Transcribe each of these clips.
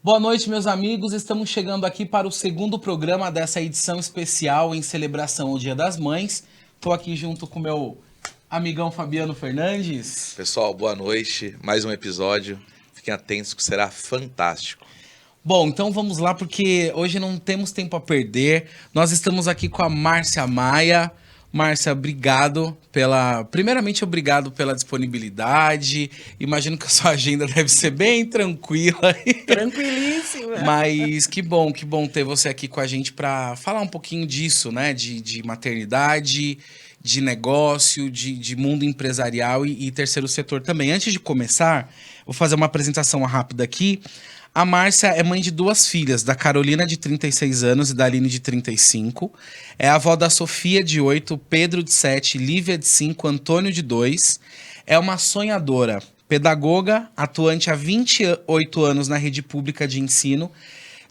Boa noite, meus amigos. Estamos chegando aqui para o segundo programa dessa edição especial em celebração ao Dia das Mães. Estou aqui junto com meu amigão Fabiano Fernandes. Pessoal, boa noite. Mais um episódio. Fiquem atentos que será fantástico. Bom, então vamos lá, porque hoje não temos tempo a perder. Nós estamos aqui com a Márcia Maia. Márcia, obrigado primeiramente, obrigado pela disponibilidade. Imagino que a sua agenda deve ser bem tranquila. Tranquilíssima. Mas que bom ter você aqui com a gente para falar um pouquinho disso, né? De maternidade, de negócio, de mundo empresarial e terceiro setor também. Antes de começar, vou fazer uma apresentação rápida aqui. A Márcia é mãe de duas filhas, da Carolina, de 36 anos, e da Aline, de 35. É avó da Sofia, de 8, Pedro, de 7, Lívia, de 5, Antônio, de 2. É uma sonhadora, pedagoga, atuante há 28 anos na rede pública de ensino,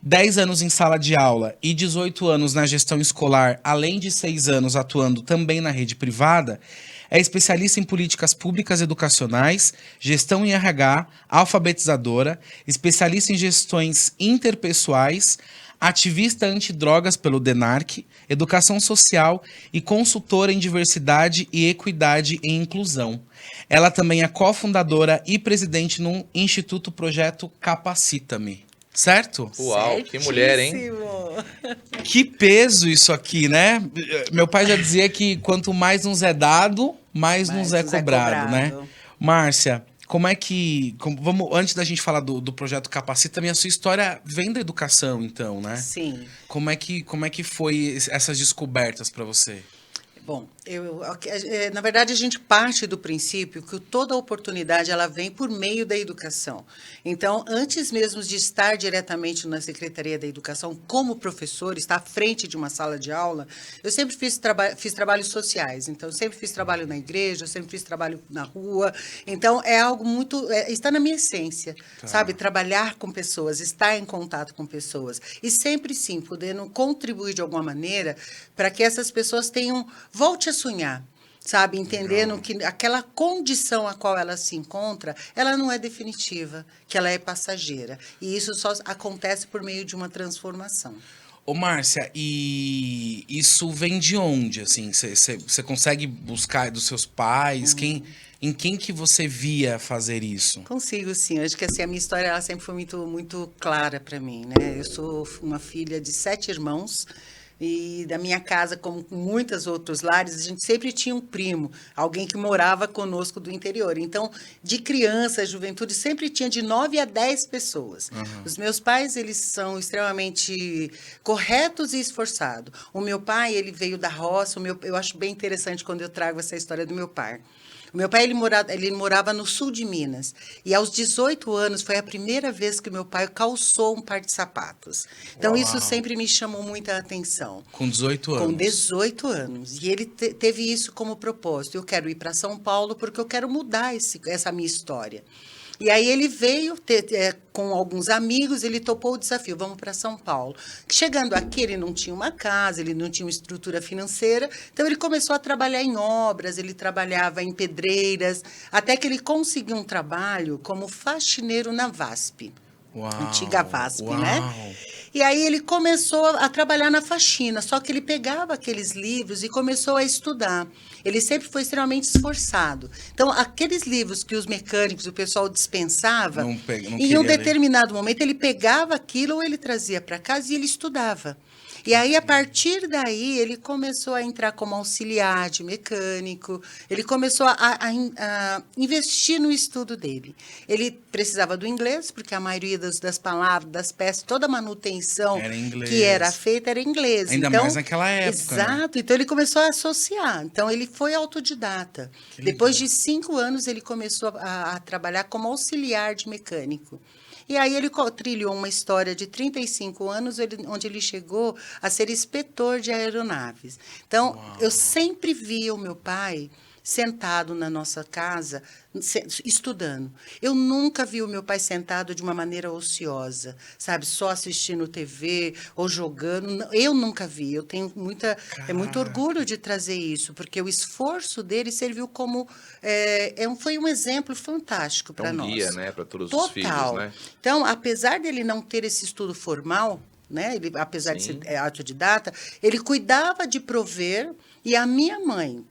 10 anos em sala de aula e 18 anos na gestão escolar, além de 6 anos atuando também na rede privada. É especialista em políticas públicas educacionais, gestão em RH, alfabetizadora, especialista em gestões interpessoais, ativista antidrogas pelo DENARC, educação social e consultora em diversidade e equidade e inclusão. Ela também é cofundadora e presidente no Instituto Projeto Capacita-me. Certo? Uau, que mulher, hein? Que peso isso aqui, né? Meu pai já dizia que quanto mais nos é dado, mais nos é cobrado, né? Márcia, como é que... vamos, antes da gente falar do projeto Capacita, a sua história vem da educação, então, né? Sim. Como é que foi essas descobertas para você? Bom, na verdade, a gente parte do princípio que toda oportunidade ela vem por meio da educação. Então, antes mesmo de estar diretamente na Secretaria da Educação, como professor, estar à frente de uma sala de aula, eu sempre fiz trabalhos sociais. Então, eu sempre fiz trabalho na igreja, eu sempre fiz trabalho na rua. Então, é algo muito... está na minha essência, sabe? Trabalhar com pessoas, estar em contato com pessoas. E sempre, sim, podendo contribuir de alguma maneira para que essas pessoas tenham... Volte a sonhar, sabe? Entendendo que aquela condição a qual ela se encontra, ela não é definitiva, que ela é passageira. E isso só acontece por meio de uma transformação. Ô, Márcia, e isso vem de onde, assim? Você consegue buscar dos seus pais? Em quem que você via fazer isso? Consigo, sim. Acho que assim, a minha história ela sempre foi muito, muito clara para mim, né? Eu sou uma filha de 7 irmãos. E da minha casa, como muitos outros lares, a gente sempre tinha um primo, alguém que morava conosco do interior. Então, de criança, juventude, sempre tinha de 9 a 10 pessoas. Uhum. Os meus pais, eles são extremamente corretos e esforçados. O meu pai, ele veio da roça, eu acho bem interessante quando eu trago essa história do meu pai. O meu pai, ele morava no sul de Minas. E aos 18 anos, foi a primeira vez que o meu pai calçou um par de sapatos. Então, Uau. Isso sempre me chamou muita atenção. Com 18 anos? Com 18 anos. E ele teve isso como propósito. Eu quero ir para São Paulo porque eu quero mudar essa minha história. E aí ele veio com alguns amigos, ele topou o desafio, vamos para São Paulo. Chegando aqui, ele não tinha uma casa, ele não tinha uma estrutura financeira, então ele começou a trabalhar em obras, ele trabalhava em pedreiras, até que ele conseguiu um trabalho como faxineiro na VASP. Uau, antiga VASP, uau. Né? E aí ele começou a trabalhar na faxina, só que ele pegava aqueles livros e começou a estudar. Ele sempre foi extremamente esforçado. Então, aqueles livros que os mecânicos, o pessoal dispensava, em um determinado momento ele pegava aquilo ou ele trazia para casa e ele estudava. E aí, a partir daí, ele começou a entrar como auxiliar de mecânico, ele começou a investir no estudo dele. Ele precisava do inglês, porque a maioria das palavras, das peças, toda a manutenção que era feita era inglês. Ainda então, mais naquela época. Exato, né? Então ele começou a associar. Então, ele foi autodidata. Depois de 5 anos, ele começou a trabalhar como auxiliar de mecânico. E aí ele trilhou uma história de 35 anos, onde ele chegou a ser inspetor de aeronaves. Então, Uau. Eu sempre via o meu pai sentado na nossa casa, estudando. Eu nunca vi o meu pai sentado de uma maneira ociosa, sabe? Só assistindo TV ou jogando. Eu nunca vi. Eu tenho muito orgulho de trazer isso, porque o esforço dele serviu como... foi um exemplo fantástico para nós. Guia, né? Para todos Total. os filhos, né? Então, apesar dele não ter esse estudo formal, né? Ele, apesar Sim. de ser autodidata, ele cuidava de prover, e a minha mãe,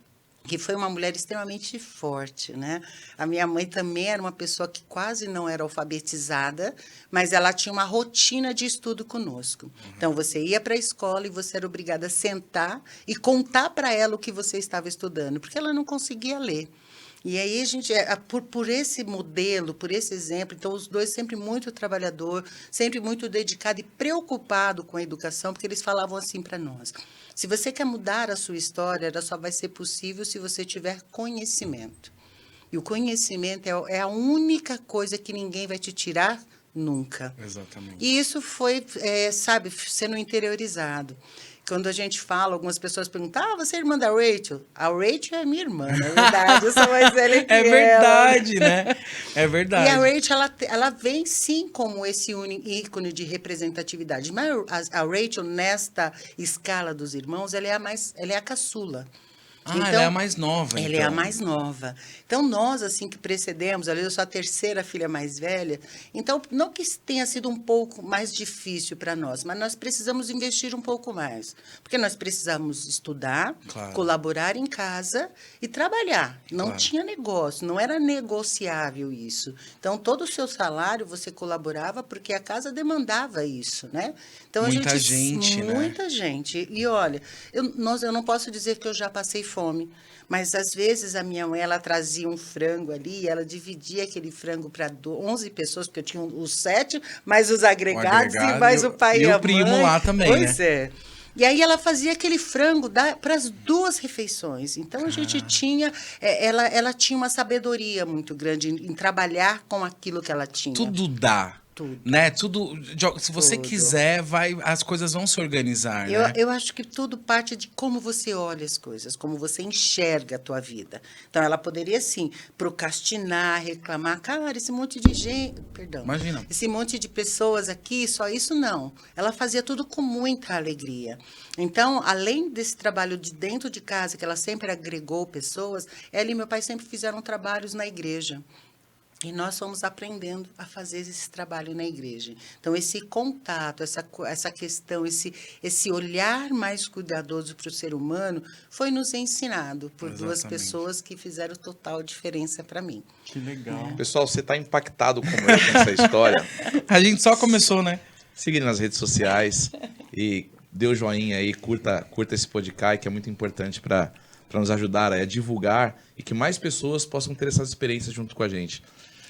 que foi uma mulher extremamente forte, né? A minha mãe também era uma pessoa que quase não era alfabetizada, mas ela tinha uma rotina de estudo conosco. Então, você ia para a escola e você era obrigada a sentar e contar para ela o que você estava estudando, porque ela não conseguia ler. E aí a gente, por esse modelo, por esse exemplo, então os dois sempre muito trabalhador, sempre muito dedicado e preocupado com a educação, porque eles falavam assim para nós: se você quer mudar a sua história, ela só vai ser possível se você tiver conhecimento. E o conhecimento é a única coisa que ninguém vai te tirar nunca. Exatamente. E isso foi, sabe, sendo interiorizado. Quando a gente fala, algumas pessoas perguntam: você é irmã da Rachel? A Rachel é minha irmã, na verdade. Eu sou mais velha que É verdade, ela. né? É verdade. E a Rachel, ela vem sim como esse ícone de representatividade. Mas a Rachel, nesta escala dos irmãos, ela é a caçula. Ela é a mais nova, Ela é a mais nova. Então, nós, assim, que precedemos, ali eu sou a terceira filha mais velha, então, não que tenha sido um pouco mais difícil para nós, mas nós precisamos investir um pouco mais. Porque nós precisamos estudar, Claro. colaborar em casa e trabalhar. Não Claro. tinha negócio, não era negociável isso. Então, todo o seu salário você colaborava porque a casa demandava isso, né? Então, Muita gente, né? muita gente. E olha, eu não posso dizer que eu já passei fome, mas às vezes a minha mãe, ela trazia um frango ali, ela dividia aquele frango para 11 pessoas, porque eu tinha os 7, mais os agregados, e mais o pai e a mãe. E o primo lá também, pois né? é. E aí ela fazia aquele frango para as 2 refeições. Então a gente tinha, ela tinha uma sabedoria muito grande em trabalhar com aquilo que ela tinha. Tudo dá. Tudo. Né? Tudo. Se você Tudo. quiser, as coisas vão se organizar, né? Eu acho que tudo parte de como você olha as coisas, como você enxerga a tua vida. Então, ela poderia, sim, procrastinar, reclamar. Cara, esse monte de gente... Perdão. Imagina. Esse monte de pessoas aqui, só isso não. Ela fazia tudo com muita alegria. Então, além desse trabalho de dentro de casa, que ela sempre agregou pessoas, ela e meu pai sempre fizeram trabalhos na igreja. E nós fomos aprendendo a fazer esse trabalho na igreja. Então, esse contato, essa questão, esse olhar mais cuidadoso para o ser humano foi nos ensinado por duas Exatamente. pessoas que fizeram total diferença para mim. Que legal. Pessoal, você está impactado como eu com essa história? A gente só começou, né? Siga nas redes sociais e dê o joinha aí, curta esse podcast, que é muito importante para nos ajudar a divulgar e que mais pessoas possam ter essas experiências junto com a gente.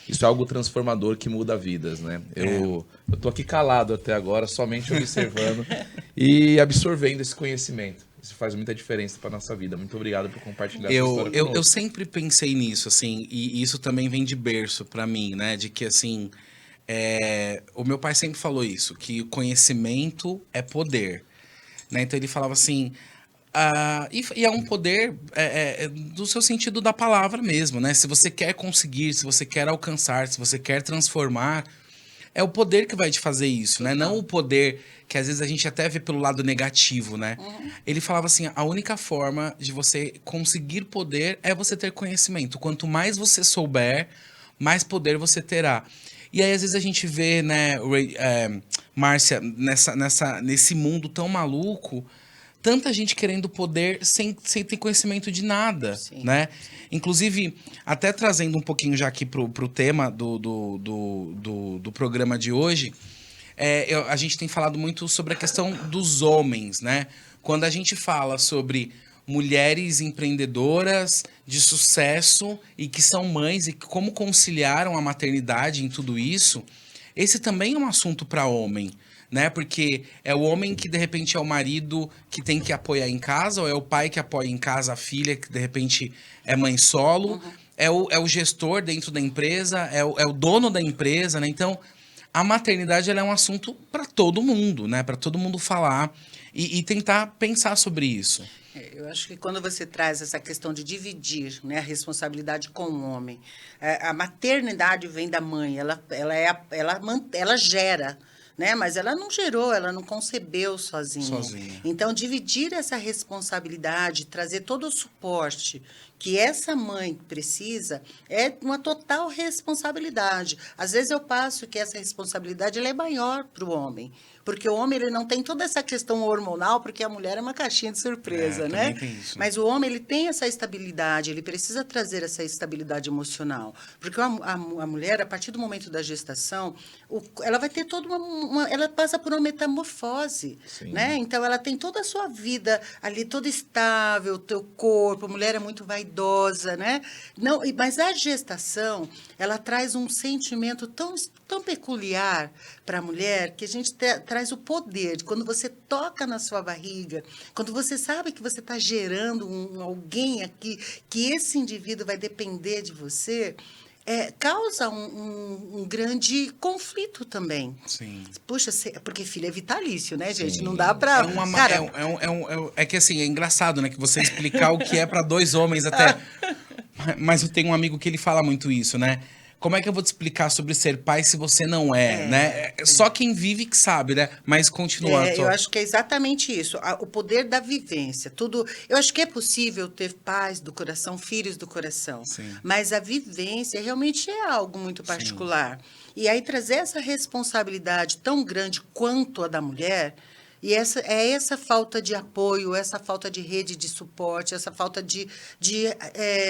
Isso é algo transformador que muda vidas, né? Eu tô aqui calado até agora, somente observando e absorvendo esse conhecimento. Isso faz muita diferença para nossa vida. Muito obrigado por compartilhar essa história conosco. Eu sempre pensei nisso, assim, e isso também vem de berço para mim, né? De que, assim, o meu pai sempre falou isso, que o conhecimento é poder, né? Então ele falava assim... e é um poder do seu sentido da palavra mesmo, né? Se você quer conseguir, se você quer alcançar, se você quer transformar, é o poder que vai te fazer isso, né? Não o poder que às vezes a gente até vê pelo lado negativo, né? Ele falava assim, a única forma de você conseguir poder é você ter conhecimento. Quanto mais você souber, mais poder você terá. E aí às vezes a gente vê, né, Márcia, nesse mundo tão maluco, tanta gente querendo poder sem ter conhecimento de nada, Sim. né? Inclusive, até trazendo um pouquinho já aqui pro tema do programa de hoje, a gente tem falado muito sobre a questão dos homens, né? Quando a gente fala sobre mulheres empreendedoras de sucesso e que são mães e como conciliaram a maternidade em tudo isso, esse também é um assunto para homem, né? Porque é o homem que, de repente, é o marido que tem que apoiar em casa, ou é o pai que apoia em casa a filha, que, de repente, é mãe solo, é o gestor dentro da empresa, é o dono da empresa, né? Então, a maternidade ela é um assunto para todo mundo, né? Para todo mundo falar e tentar pensar sobre isso. Eu acho que quando você traz essa questão de dividir, né, a responsabilidade com o homem, a maternidade vem da mãe, ela gera, né, mas ela não gerou, ela não concebeu sozinha. Então, dividir essa responsabilidade, trazer todo o suporte que essa mãe precisa, é uma total responsabilidade. Às vezes eu passo que essa responsabilidade ela é maior para o homem, porque o homem ele não tem toda essa questão hormonal, porque a mulher é uma caixinha de surpresa, né? Tem isso. Mas o homem ele tem essa estabilidade, ele precisa trazer essa estabilidade emocional, porque a mulher, a partir do momento da gestação, ela vai ter toda ela passa por uma metamorfose, né? Então ela tem toda a sua vida ali toda estável, o teu corpo, a mulher é muito vaidosa, né? Não, mas a gestação, ela traz um sentimento tão peculiar para a mulher que a gente traz o poder de quando você toca na sua barriga, quando você sabe que você está gerando alguém aqui, que esse indivíduo vai depender de você, causa um grande conflito também. Sim. Puxa, porque filho é vitalício, né, gente? Não dá para... É que assim, é engraçado, né? Que você explicar o que é para dois homens até... Mas eu tenho um amigo que ele fala muito isso, né? Como é que eu vou te explicar sobre ser pai se você não né? Só quem vive que sabe, né? Mas continua. Eu acho que é exatamente isso. O poder da vivência. Tudo. Eu acho que é possível ter pais do coração, filhos do coração. Sim. Mas a vivência realmente é algo muito particular. Sim. E aí trazer essa responsabilidade tão grande quanto a da mulher... E essa falta de apoio, essa falta de rede de suporte, essa falta de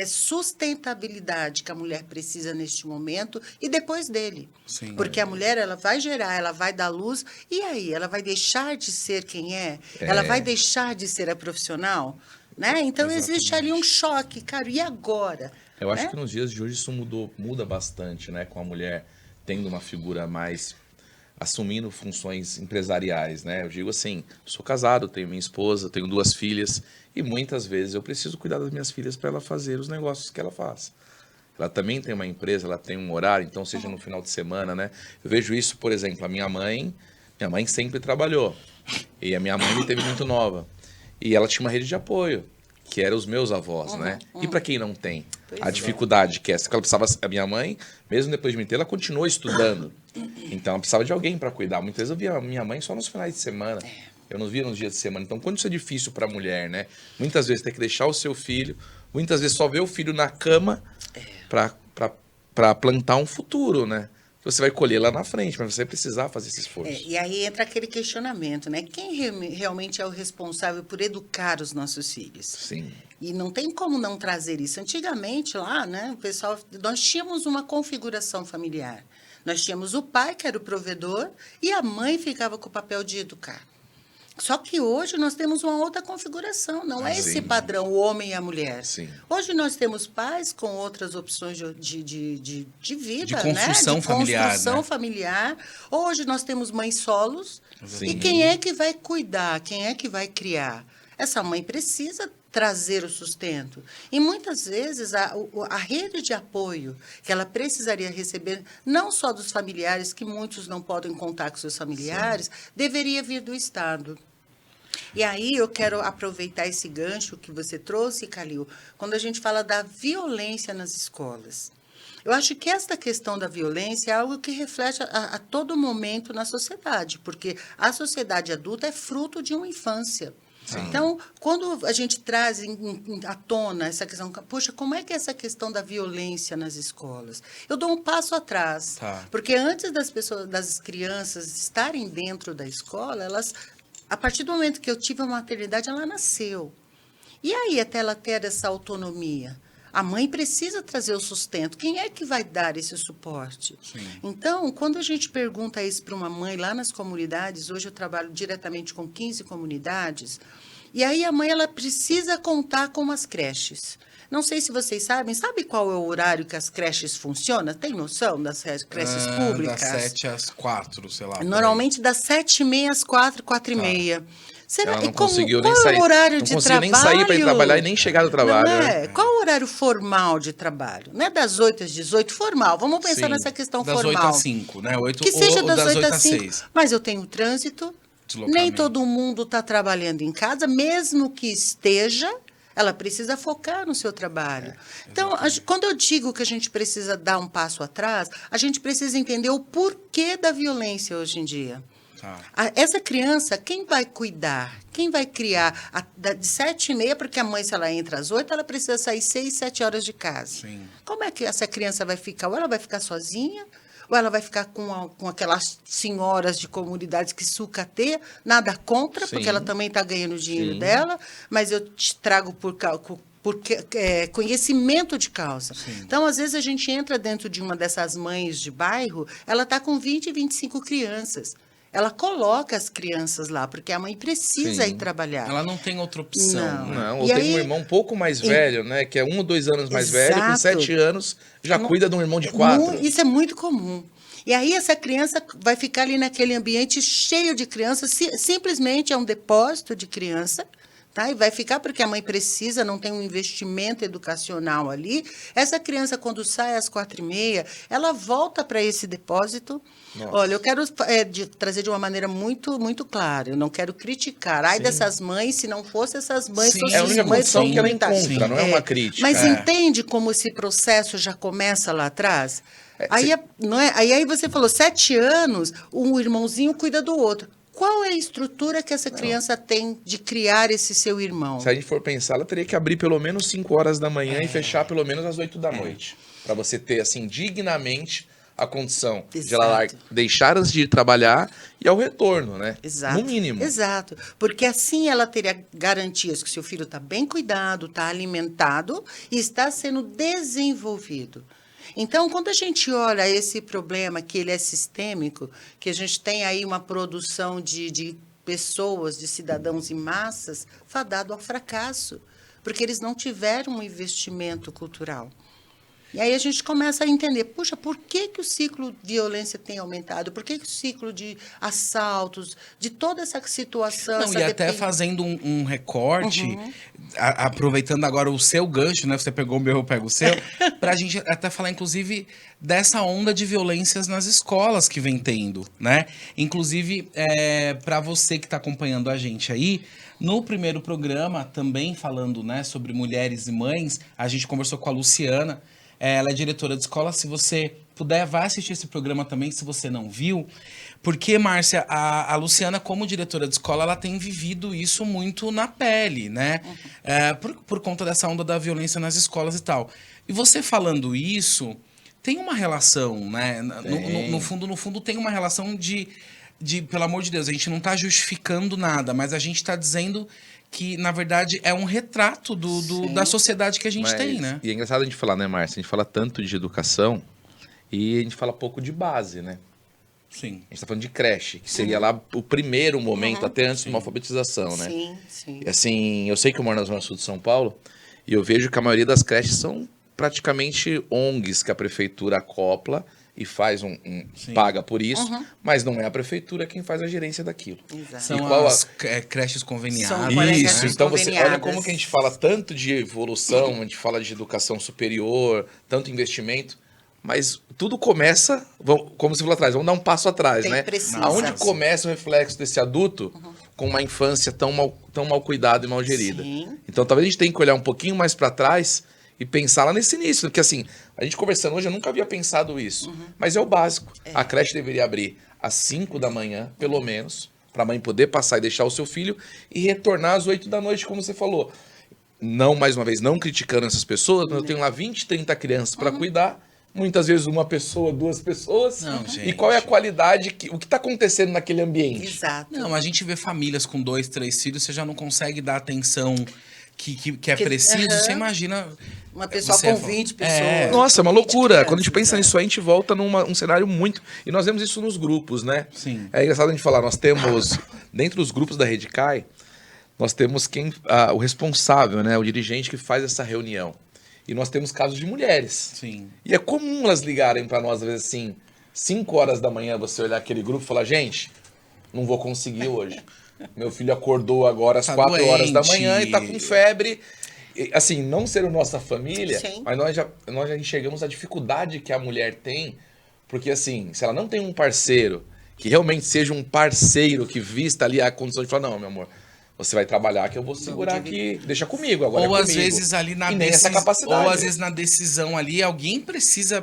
sustentabilidade que a mulher precisa neste momento e depois dele. Sim. Porque a mulher ela vai gerar, ela vai dar luz, e aí? Ela vai deixar de ser quem é? Ela vai deixar de ser a profissional? Né? Então, existe ali um choque, cara, e agora? Eu acho que nos dias de hoje isso muda bastante, né? Com a mulher tendo uma figura mais... assumindo funções empresariais, né? Eu digo assim, sou casado, tenho minha esposa, tenho 2 filhas e muitas vezes eu preciso cuidar das minhas filhas para ela fazer os negócios que ela faz. Ela também tem uma empresa, ela tem um horário, então seja no final de semana, né? Eu vejo isso, por exemplo, a minha mãe sempre trabalhou e a minha mãe me teve muito nova e ela tinha uma rede de apoio, que eram os meus avós, né? E para quem não tem, a dificuldade que ela precisava, a minha mãe, mesmo depois de me ter, ela continuou estudando. Então, ela precisava de alguém para cuidar. Muitas vezes eu via a minha mãe só nos finais de semana. Eu não via nos dias de semana. Então, quando isso é difícil para a mulher, né? Muitas vezes tem que deixar o seu filho, muitas vezes só ver o filho na cama para plantar um futuro, né? Que você vai colher lá na frente, mas você vai precisar fazer esse esforço. E aí entra aquele questionamento, né? Quem realmente é o responsável por educar os nossos filhos? Sim. E não tem como não trazer isso. Antigamente, lá, né, o pessoal, nós tínhamos uma configuração familiar. Nós tínhamos o pai, que era o provedor, e a mãe ficava com o papel de educar. Só que hoje nós temos uma outra configuração, não é esse padrão, o homem e a mulher. Sim. Hoje nós temos pais com outras opções de vida, de construção, né? familiar. Construção familiar. Hoje nós temos mães solos. Sim. E quem é que vai cuidar? Quem é que vai criar? Essa mãe precisa trazer o sustento. E muitas vezes a rede de apoio que ela precisaria receber, não só dos familiares, que muitos não podem contar com seus familiares, deveria vir do Estado. E aí eu quero aproveitar esse gancho que você trouxe, Calil, quando a gente fala da violência nas escolas. Eu acho que esta questão da violência é algo que reflete a todo momento na sociedade, porque a sociedade adulta é fruto de uma infância. Sim. Então, quando a gente traz à tona essa questão, poxa, como é que é essa questão da violência nas escolas? Eu dou um passo atrás, porque antes das crianças estarem dentro da escola, a partir do momento que eu tive a maternidade, ela nasceu. E aí, até ela ter essa autonomia? A mãe precisa trazer o sustento. Quem é que vai dar esse suporte? Sim. Então, quando a gente pergunta isso para uma mãe lá nas comunidades, hoje eu trabalho diretamente com 15 comunidades, e aí a mãe ela precisa contar com as creches. Não sei se vocês sabem, sabe qual é o horário que as creches funcionam? Tem noção das creches públicas? Das 7 às 4, sei lá. Normalmente das 7h30 às 4h30. Ela não conseguiu nem sair. Horário não de conseguiu trabalho? nem sair para ir trabalhar e nem chegar do trabalho. Não né? Qual o horário formal de trabalho? Não é das 8 às 18, formal. Vamos pensar nessa questão das formal. Das 8 às 5, né? Que seja das 8 às 6. 5. Mas eu tenho trânsito, Nem todo mundo está trabalhando em casa, mesmo que esteja, ela precisa focar no seu trabalho. Então, quando eu digo que a gente precisa dar um passo atrás, a gente precisa entender o porquê da violência hoje em dia. Essa criança, quem vai cuidar? Quem vai criar? De 7h30, porque a mãe, se ela entra às 8h, ela precisa sair 6, 7 horas de casa. Sim. Como é que essa criança vai ficar? Ou ela vai ficar sozinha, ou ela vai ficar com aquelas senhoras de comunidades que sucateia, nada contra, Sim. porque ela também está ganhando o dinheiro Sim. dela, mas eu te trago porque conhecimento de causa. Sim. Então, às vezes, a gente entra dentro de uma dessas mães de bairro, ela está com 20, 25 crianças. Ela coloca as crianças lá, porque a mãe precisa Sim. ir trabalhar. Ela não tem outra opção. Não. Né? Não, ou E tem aí- um irmão um pouco mais velho, né? Que é 1 ou 2 anos mais velho, com Exato. 7 anos, já Não- cuida de um irmão de 4. Isso é muito comum. E aí essa criança vai ficar ali naquele ambiente cheio de crianças, simplesmente é um depósito de criança, tá? E vai ficar porque a mãe precisa, não tem um investimento educacional ali. Essa criança, quando sai às 4h30, ela volta para esse depósito. Nossa. Olha, eu quero trazer de uma maneira muito, muito clara. Eu não quero criticar. Ai dessas mães, se não fosse essas mães, Sim, fosse É a as única mães condição que ela comunitárias. encontra, não é uma crítica. Mas É. entende como esse processo já começa lá atrás? Não é? Aí você falou, 7 anos, um irmãozinho cuida do outro. Qual é a estrutura que essa criança tem de criar esse seu irmão? Se a gente for pensar, ela teria que abrir pelo menos 5 horas da manhã e fechar pelo menos às 8 da noite. Para você ter, assim, dignamente a condição de ela Exato. deixar antes de ir trabalhar e ao retorno, né? Exato. No mínimo. Exato. Porque assim ela teria garantias que seu filho está bem cuidado, está alimentado e está sendo desenvolvido. Então, quando a gente olha esse problema, que ele é sistêmico, que a gente tem aí uma produção de pessoas, de cidadãos em massas, fadado ao fracasso, porque eles não tiveram um investimento cultural. E aí a gente começa a entender, puxa, por que o ciclo de violência tem aumentado? Por que o ciclo de assaltos, de toda essa situação... Não, essa e até fazendo um recorte, aproveitando agora o seu gancho, né? Você pegou o meu, eu pego o seu, pra gente até falar, inclusive, dessa onda de violências nas escolas que vem tendo, né? Inclusive, para você que está acompanhando a gente aí, no primeiro programa, também falando, né, sobre mulheres e mães, a gente conversou com a Luciana. Ela é diretora de escola. Se você puder, vá assistir esse programa também, se você não viu. Porque, Márcia, a Luciana, como diretora de escola, ela tem vivido isso muito na pele, né? Por conta dessa onda da violência nas escolas e tal. E você falando isso, tem uma relação, né? No fundo, tem uma relação de, pelo amor de Deus, a gente não está justificando nada, mas a gente está dizendo que, na verdade, é um retrato da sociedade que a gente tem, né? E é engraçado a gente falar, né, Márcia? A gente fala tanto de educação e a gente fala pouco de base, né? Sim. A gente tá falando de creche, que seria lá o primeiro momento, até antes de uma alfabetização, né? Sim, sim. E assim, eu sei que eu moro na Zona Sul de São Paulo e eu vejo que a maioria das creches são praticamente ONGs que a prefeitura acopla e faz paga por isso, mas não é a prefeitura quem faz a gerência daquilo. Exato. São qual as creches conveniadas. São creches Isso, então você olha conveniadas. como que a gente fala tanto de evolução, a gente fala de educação superior, tanto investimento, mas tudo começa, como você falou atrás, vamos dar um passo atrás, né? Precisa. Aonde começa o reflexo desse adulto com uma infância tão mal cuidada e mal gerida? Sim. Então talvez a gente tenha que olhar um pouquinho mais para trás e pensar lá nesse início, porque assim, a gente conversando hoje, eu nunca havia pensado isso, mas é o básico. A creche deveria abrir às 5 da manhã, pelo menos, para a mãe poder passar e deixar o seu filho e retornar às 8 da noite, como você falou. Não, mais uma vez, não criticando essas pessoas, mas eu tenho lá 20, 30 crianças para cuidar, muitas vezes uma pessoa, 2 pessoas. Não, E gente. qual é a qualidade, o que está acontecendo naquele ambiente? Exato. Não, a gente vê famílias com 2, 3 filhos, você já não consegue dar a atenção que é preciso. Você imagina... Uma pessoa Você com 20 pessoas. Nossa, é uma 20 loucura. crianças, Quando a gente pensa né? nisso aí, a gente volta num cenário muito... E nós vemos isso nos grupos, né? Sim. É engraçado a gente falar, nós temos, dentro dos grupos da Rede CAI, nós temos o responsável, né? O dirigente que faz essa reunião. E nós temos casos de mulheres. Sim. E é comum elas ligarem para nós, às vezes assim, 5 horas da manhã, você olhar aquele grupo e falar, gente, não vou conseguir hoje. Meu filho acordou agora às Tá 4 horas da doente. manhã e tá com febre. E, assim, não ser nossa família, Sim. mas nós já enxergamos a dificuldade que a mulher tem, porque assim, se ela não tem um parceiro que realmente seja um parceiro que vista ali a condição de falar, não, meu amor, você vai trabalhar que eu vou segurar aqui, deixa comigo agora. Ou é às comigo. vezes ali na E nem essa decisão, capacidade. ou às vezes na decisão ali alguém precisa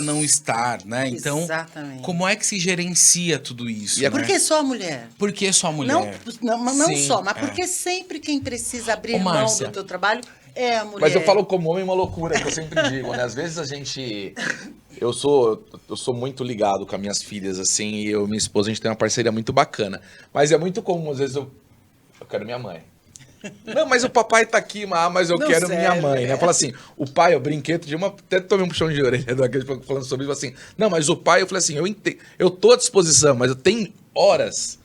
não estar, né? Então, Exatamente. como é que se gerencia tudo isso? E é né? Por que só a mulher? Por que só a mulher? Não Sim, só, mas porque sempre quem precisa abrir Ô, mão Márcia. do teu trabalho é a mulher. Mas eu falo como homem uma loucura, que eu sempre digo, né? Às vezes a gente... Eu sou muito ligado com as minhas filhas, assim, e eu e minha esposa, a gente tem uma parceria muito bacana. Mas é muito comum, às vezes, eu quero minha mãe. Não, mas o papai tá aqui, mas eu Não quero serve, minha mãe, né? é. Fala assim, o pai, eu brinquei, até tomei um puxão de orelha daquele falando sobre isso, assim, não, mas o pai, eu falei assim, eu tô à disposição, mas eu tenho horas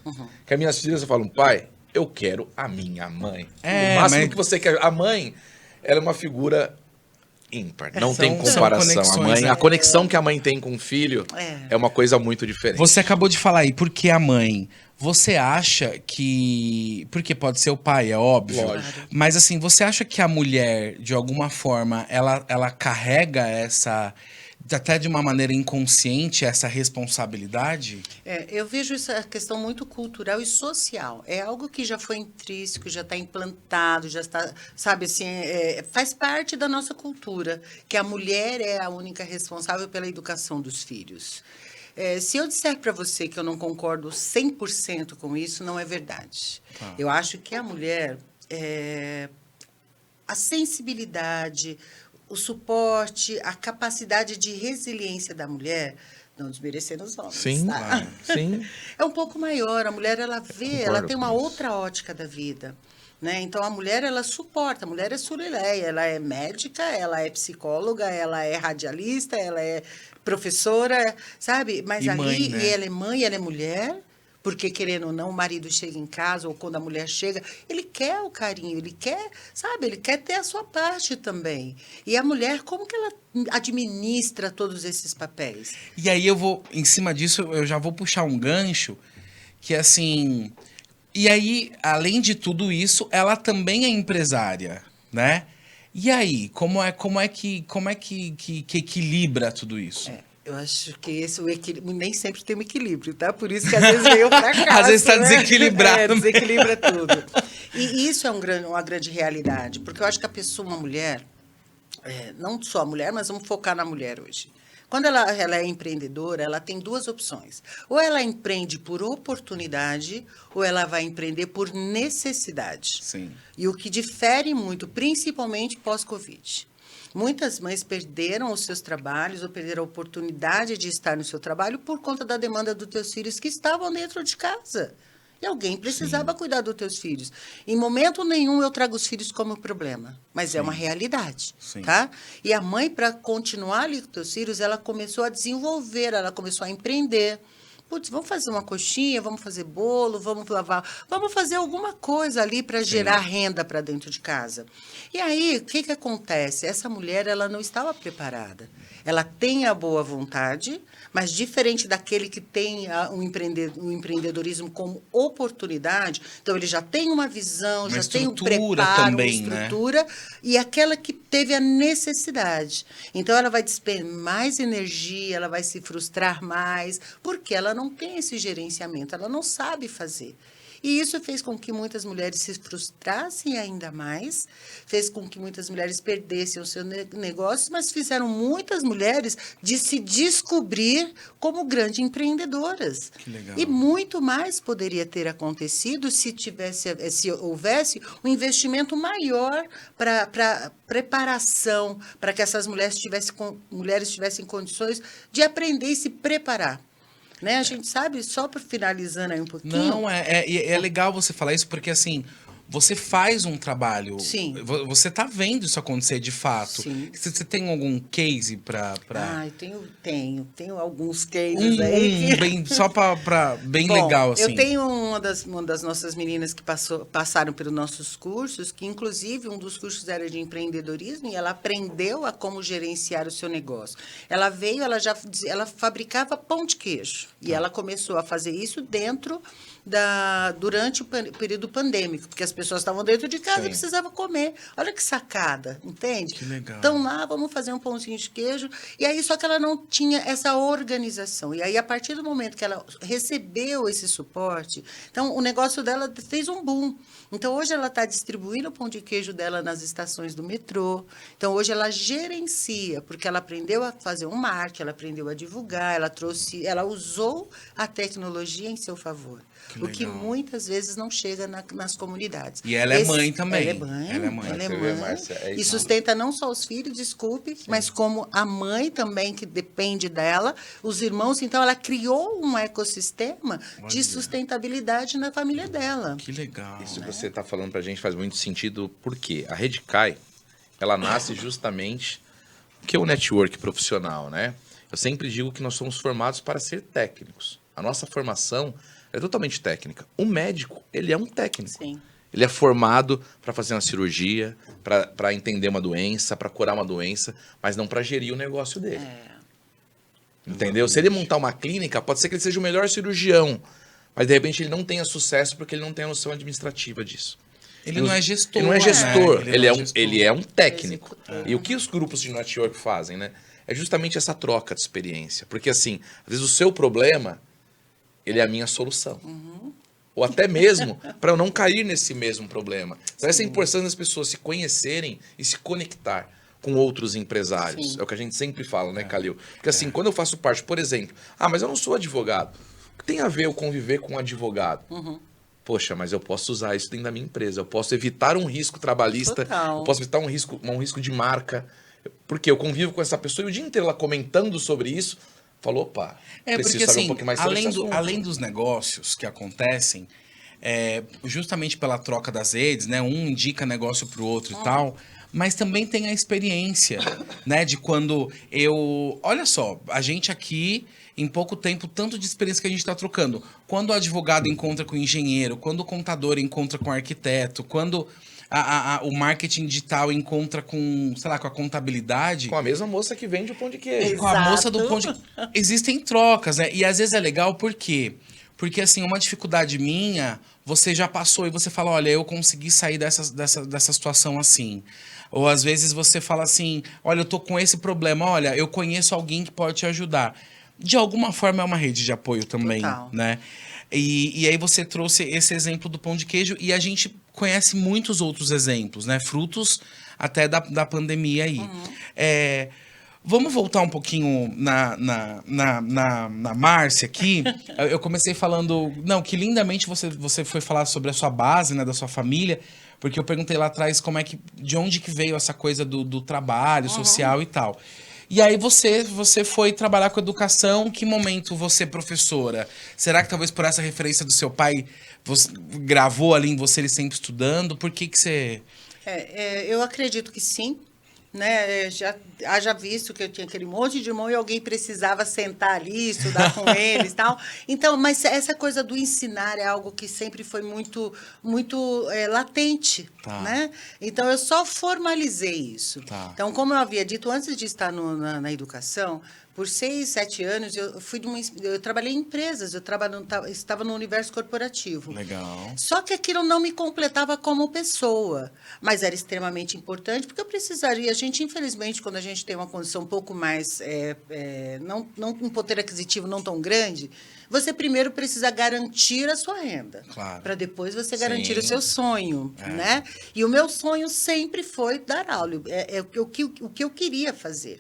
que as minhas filhas falam, pai, eu quero a minha mãe. É, O máximo mas- que você quer. A mãe, ela é uma figura ímpar, não São- tem são comparação. conexões, A mãe, né? a conexão que a mãe tem com o filho é uma coisa muito diferente. Você acabou de falar aí, por que a mãe? Você acha que... Porque pode ser o pai, é óbvio. Lógico. Mas assim, você acha que a mulher, de alguma forma, ela carrega essa... Até de uma maneira inconsciente, essa responsabilidade? Eu vejo essa questão muito cultural e social. É algo que já foi intrínseco, já está implantado, já está, sabe assim, faz parte da nossa cultura, que a mulher é a única responsável pela educação dos filhos. Se eu disser para você que eu não concordo 100% com isso, não é verdade. Eu acho que a mulher, a sensibilidade, o suporte, a capacidade de resiliência da mulher, não desmerecendo os homens, Sim, tá? claro. Sim. É um pouco maior. A mulher, ela vê, ela Concordo tem com uma isso. outra ótica da vida. Né? Então, a mulher, ela suporta. A mulher é sulileia. Ela é médica, ela é psicóloga, ela é radialista, ela é professora, sabe? Mas E ali, mãe, né? e ela é mãe, ela é mulher. Porque, querendo ou não, o marido chega em casa, ou quando a mulher chega, ele quer o carinho, ele quer, sabe, ele quer ter a sua parte também. E a mulher, como que ela administra todos esses papéis? E aí eu vou, em cima disso, eu já vou puxar um gancho, que assim... E aí, além de tudo isso, ela também é empresária, né? E aí, como é que equilibra tudo isso? Eu acho que o equilíbrio nem sempre tem um equilíbrio, tá? Por isso que às vezes vem o fracasso. Às vezes tá né? desequilibrado. Desequilibra tudo. E isso é uma grande realidade, porque eu acho que a pessoa, uma mulher, não só a mulher, mas vamos focar na mulher hoje. Quando ela é empreendedora, ela tem duas opções. Ou ela empreende por oportunidade, ou ela vai empreender por necessidade. Sim. E o que difere muito, principalmente pós-Covid. Muitas mães perderam os seus trabalhos ou perderam a oportunidade de estar no seu trabalho por conta da demanda dos teus filhos que estavam dentro de casa. E alguém precisava cuidar dos teus filhos. Em momento nenhum eu trago os filhos como problema, mas é uma realidade, Sim. tá? E a mãe, para continuar ali com os teus filhos, ela começou a desenvolver, ela começou a empreender. Putz, vamos fazer uma coxinha, vamos fazer bolo, vamos lavar, vamos fazer alguma coisa ali para gerar renda para dentro de casa. E aí, o que acontece? Essa mulher, ela não estava preparada. Ela tem a boa vontade, mas diferente daquele que tem o empreendedorismo como oportunidade, então ele já tem uma visão, já tem um estrutura preparo, também, uma né? estrutura, e aquela que teve a necessidade. Então, ela vai despender mais energia, ela vai se frustrar mais, porque ela não tem esse gerenciamento, ela não sabe fazer. E isso fez com que muitas mulheres se frustrassem ainda mais, fez com que muitas mulheres perdessem os seus negócios, mas fizeram muitas mulheres de se descobrir como grandes empreendedoras. Que legal. E muito mais poderia ter acontecido se houvesse um investimento maior para preparação, para que essas mulheres tivessem condições de aprender e se preparar. Né? A gente sabe, só para finalizando aí um pouquinho... Não, é legal você falar isso, porque assim, você faz um trabalho. Sim. Você tá vendo isso acontecer de fato. Sim. Você tem algum case pra... Ai, tenho alguns cases aí. Só pra bem Bom, legal, assim. Eu tenho uma das nossas meninas que passaram pelos nossos cursos, que inclusive um dos cursos era de empreendedorismo, e ela aprendeu a como gerenciar o seu negócio. Ela veio, ela fabricava pão de queijo, e ela começou a fazer isso dentro durante o período pandêmico, porque as pessoas estavam dentro de casa Sim. e precisavam comer. Olha que sacada, entende? Que legal. Então lá, vamos fazer um pãozinho de queijo. E aí, só que ela não tinha essa organização. E aí, a partir do momento que ela recebeu esse suporte, então o negócio dela fez um boom. Então, hoje ela está distribuindo o pão de queijo dela nas estações do metrô. Então, hoje ela gerencia, porque ela aprendeu a fazer um marketing, ela aprendeu a divulgar, ela usou a tecnologia em seu favor. Que O que legal. muitas vezes não chega nas comunidades. E ela é mãe também. Ela é mãe. Ela é mãe. Ela é Você vê, mãe. Márcia, é E isso. sustenta não só os filhos, desculpe, mas como a mãe também, que depende dela, os irmãos. Então, ela criou um ecossistema Olha. de sustentabilidade na família dela. Que legal. Isso que você está falando para a gente faz muito sentido, porque a Rede CAI, ela nasce justamente porque o network profissional, né? Eu sempre digo que nós somos formados para ser técnicos. A nossa formação é totalmente técnica. O médico, ele é um técnico. Sim. Ele é formado para fazer uma cirurgia, para entender uma doença, para curar uma doença, mas não para gerir o negócio dele. Entendeu? Se ele montar uma clínica, pode ser que ele seja o melhor cirurgião, mas de repente ele não tenha sucesso porque ele não tem a noção administrativa disso. Ele não é gestor. Ele não é gestor, né? ele, não é um, gestor. ele é um técnico. Executor. E o que os grupos de network fazem, né? É justamente essa troca de experiência. Porque, assim, às vezes o seu problema, ele é a minha solução. Ou até mesmo para eu não cair nesse mesmo problema. Então, essa é a importância das pessoas se conhecerem e se conectar com outros empresários. Sim. É o que a gente sempre fala, né, Calil? Porque, assim, quando eu faço parte, por exemplo, mas eu não sou advogado. O que tem a ver eu conviver com um advogado? Poxa, mas eu posso usar isso dentro da minha empresa. Eu posso evitar um risco trabalhista. Total. Eu posso evitar um risco de marca. Porque eu convivo com essa pessoa e o dia inteiro ela comentando sobre isso, falou, opa, preciso porque saber assim, um pouquinho mais sobre esse assunto. além dos negócios que acontecem, justamente pela troca das redes, né? Um indica negócio pro outro e tal, mas também tem a experiência, né? De quando eu... Olha só, a gente aqui, em pouco tempo, tanto de experiência que a gente está trocando. Quando o advogado encontra com o engenheiro, quando o contador encontra com o arquiteto, quando... o marketing digital encontra com, sei lá, com a contabilidade. Com a mesma moça que vende o pão de queijo. Com a moça do Exato. pão de... Existem trocas, né? E às vezes é legal, por quê? Porque, assim, uma dificuldade minha, você já passou e você fala, olha, eu consegui sair dessa situação assim. Ou às vezes você fala assim, olha, eu tô com esse problema, olha, eu conheço alguém que pode te ajudar. De alguma forma é uma rede de apoio também, Total. né? E aí você trouxe esse exemplo do pão de queijo e a gente conhece muitos outros exemplos, né? Frutos até da pandemia aí. Vamos voltar um pouquinho na Márcia aqui. Eu comecei falando... Não, que lindamente você foi falar sobre a sua base, né? Da sua família. Porque eu perguntei lá atrás de onde que veio essa coisa do trabalho social e tal. E aí você foi trabalhar com educação. Que momento você, professora? Será que talvez por essa referência do seu pai, você gravou ali em você ele sempre estudando? Por que você... Eu acredito que sim. Né? Haja visto que eu tinha aquele monte de irmão e alguém precisava sentar ali, estudar com eles e tal. Então, mas essa coisa do ensinar é algo que sempre foi muito latente, Tá. né? Então, eu só formalizei isso. Tá. Então, como eu havia dito, antes de estar na educação, por 6, 7 anos, eu trabalhei em empresas, estava no universo corporativo. Legal. Só que aquilo não me completava como pessoa, mas era extremamente importante, porque eu precisaria, infelizmente, quando a gente tem uma condição um pouco mais, não um poder aquisitivo não tão grande, você primeiro precisa garantir a sua renda, Claro. para depois você Sim. garantir o seu sonho, né? E o meu sonho sempre foi dar aula, o que eu queria fazer.